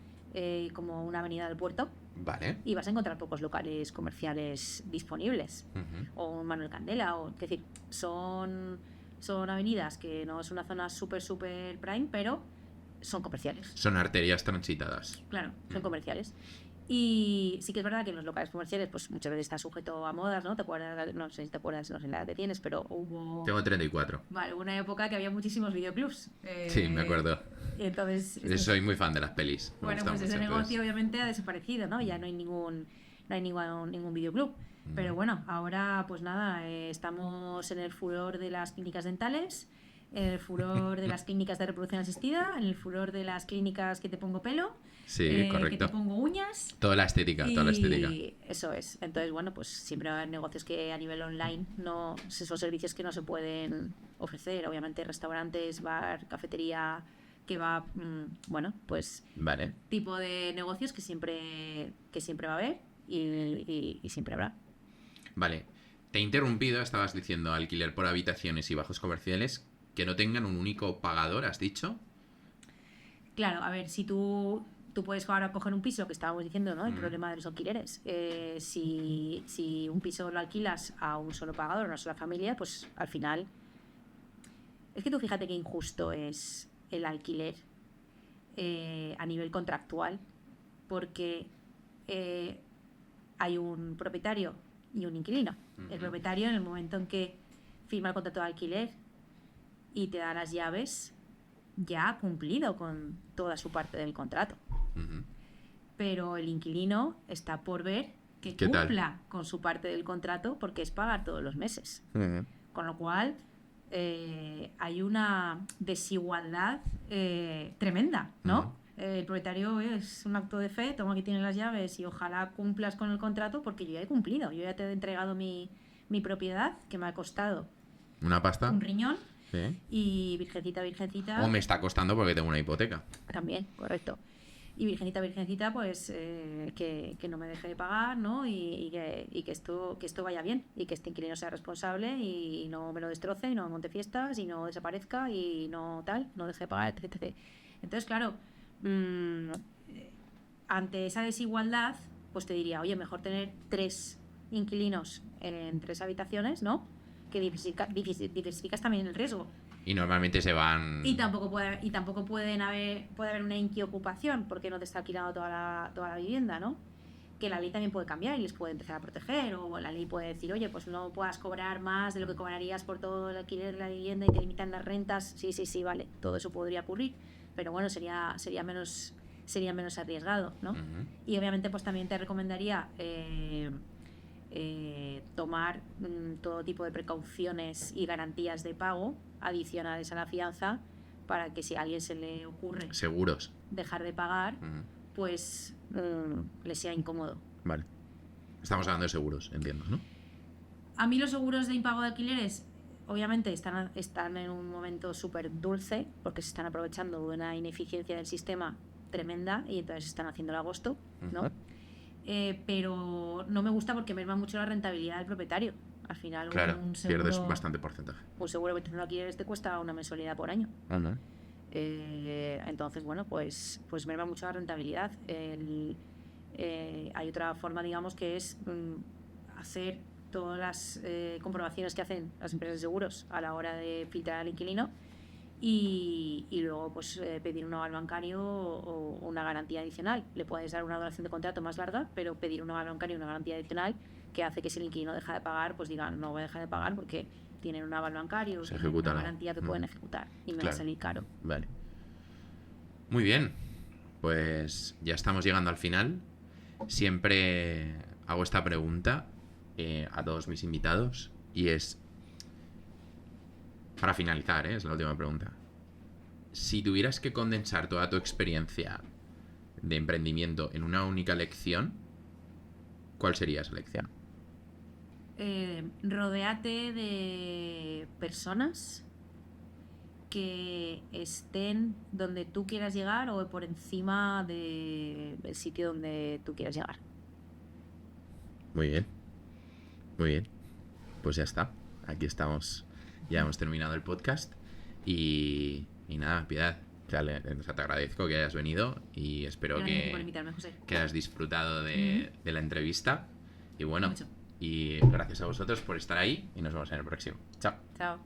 como una avenida del puerto. Vale. Y vas a encontrar pocos locales comerciales disponibles. O un Manuel Candela. Es decir, son avenidas que no es una zona súper prime, pero son comerciales. Son arterias transitadas. Claro, son comerciales. Y sí que es verdad que en los locales comerciales pues muchas veces está sujeto a modas, ¿no? No sé si te acuerdas, no sé la edad que tienes, pero hubo... Tengo 34. Vale, hubo una época que había muchísimos videoclubs. Sí, me acuerdo. Entonces... Soy muy fan de las pelis. Bueno, pues ese negocio obviamente ha desaparecido, ¿no? Ya no hay ningún videoclub. Pero bueno, ahora pues nada, estamos en el furor de las clínicas dentales, en el furor de las clínicas de reproducción asistida, en el furor de las clínicas que te pongo pelo, sí, correcto, que te pongo uñas. Toda la estética. Eso es. Entonces, bueno, pues siempre va a haber negocios que a nivel online no, son servicios que no se pueden ofrecer. Obviamente restaurantes, bar, cafetería, kebab, bueno, pues vale, tipo de negocios que siempre va a haber y siempre habrá. Vale. Te he interrumpido, estabas diciendo alquiler por habitaciones y bajos comerciales. que no tengan un único pagador, ¿has dicho? Claro, a ver, si tú puedes ahora coger un piso, que estábamos diciendo, ¿no? El problema de los alquileres. Si un piso lo alquilas a un solo pagador, a una sola familia, pues al final... Es que tú fíjate qué injusto es el alquiler a nivel contractual, porque hay un propietario y un inquilino. El propietario, en el momento en que firma el contrato de alquiler y te da las llaves, ya ha cumplido con toda su parte del contrato. Pero el inquilino está por ver que cumpla con su parte del contrato, porque es pagar todos los meses. Con lo cual hay una desigualdad tremenda, ¿no? El propietario es un acto de fe, toma, aquí tienes las llaves y ojalá cumplas con el contrato, porque yo ya he cumplido, yo ya te he entregado mi propiedad, que me ha costado ¿una pasta? Un riñón. Sí. Y virgencita... O me está costando porque tengo una hipoteca. También, correcto. Y virgencita, pues que no me deje de pagar, ¿no? Y que esto vaya bien, y que este inquilino sea responsable y no me lo destroce, y no monte fiestas, y no desaparezca, y no deje de pagar, etc. Entonces, claro, ante esa desigualdad, pues te diría, oye, mejor tener 3 inquilinos en 3 habitaciones, ¿no? Que diversificas también el riesgo. Y normalmente se van... Y tampoco puede haber una inquiocupación, porque no te está alquilando toda la vivienda, ¿no? Que la ley también puede cambiar y les puede empezar a proteger, o la ley puede decir, oye, pues no puedas cobrar más de lo que cobrarías por todo el alquiler de la vivienda y te limitan las rentas. Sí, vale, todo eso podría ocurrir, pero bueno, sería menos arriesgado, ¿no? Y obviamente pues también te recomendaría tomar todo tipo de precauciones y garantías de pago adicionales a la fianza, para que si a alguien se le ocurre seguros dejar de pagar, pues le sea incómodo. Vale. Estamos hablando de seguros, entiendo, ¿no? A mí los seguros de impago de alquileres obviamente están en un momento súper dulce, porque se están aprovechando de una ineficiencia del sistema tremenda y entonces están haciendo el agosto, ¿no? Pero no me gusta porque merma mucho la rentabilidad del propietario. Al final, claro, un seguro, pierdes bastante porcentaje. Un seguro que no alquileres te cuesta una mensualidad por año. Entonces, bueno, pues merma mucho la rentabilidad. Hay otra forma, digamos, que es hacer todas las comprobaciones que hacen las empresas de seguros a la hora de filtrar al inquilino, y luego pues pedir un aval bancario o una garantía adicional. Le puedes dar una duración de contrato más larga, pero pedir un aval bancario y una garantía adicional que hace que si el inquilino deja de pagar, pues digan, no voy a dejar de pagar porque tienen un aval bancario, se ejecuta una garantía que pueden ejecutar y me va a salir caro. Vale. Muy bien, pues ya estamos llegando al final. Siempre hago esta pregunta a todos mis invitados, y es, para finalizar, es la última pregunta. Si tuvieras que condensar toda tu experiencia de emprendimiento en una única lección, ¿cuál sería esa lección? Rodéate de personas que estén donde tú quieras llegar o por encima del sitio donde tú quieras llegar. Muy bien. Muy bien. Pues ya está. Aquí estamos. Ya hemos terminado el podcast. Y nada, Piedad. Te agradezco que hayas venido y espero Gracias por invitarme, José. Que hayas disfrutado de la entrevista. Y bueno, mucho. Y gracias a vosotros por estar ahí y nos vemos en el próximo. Chao. Chao.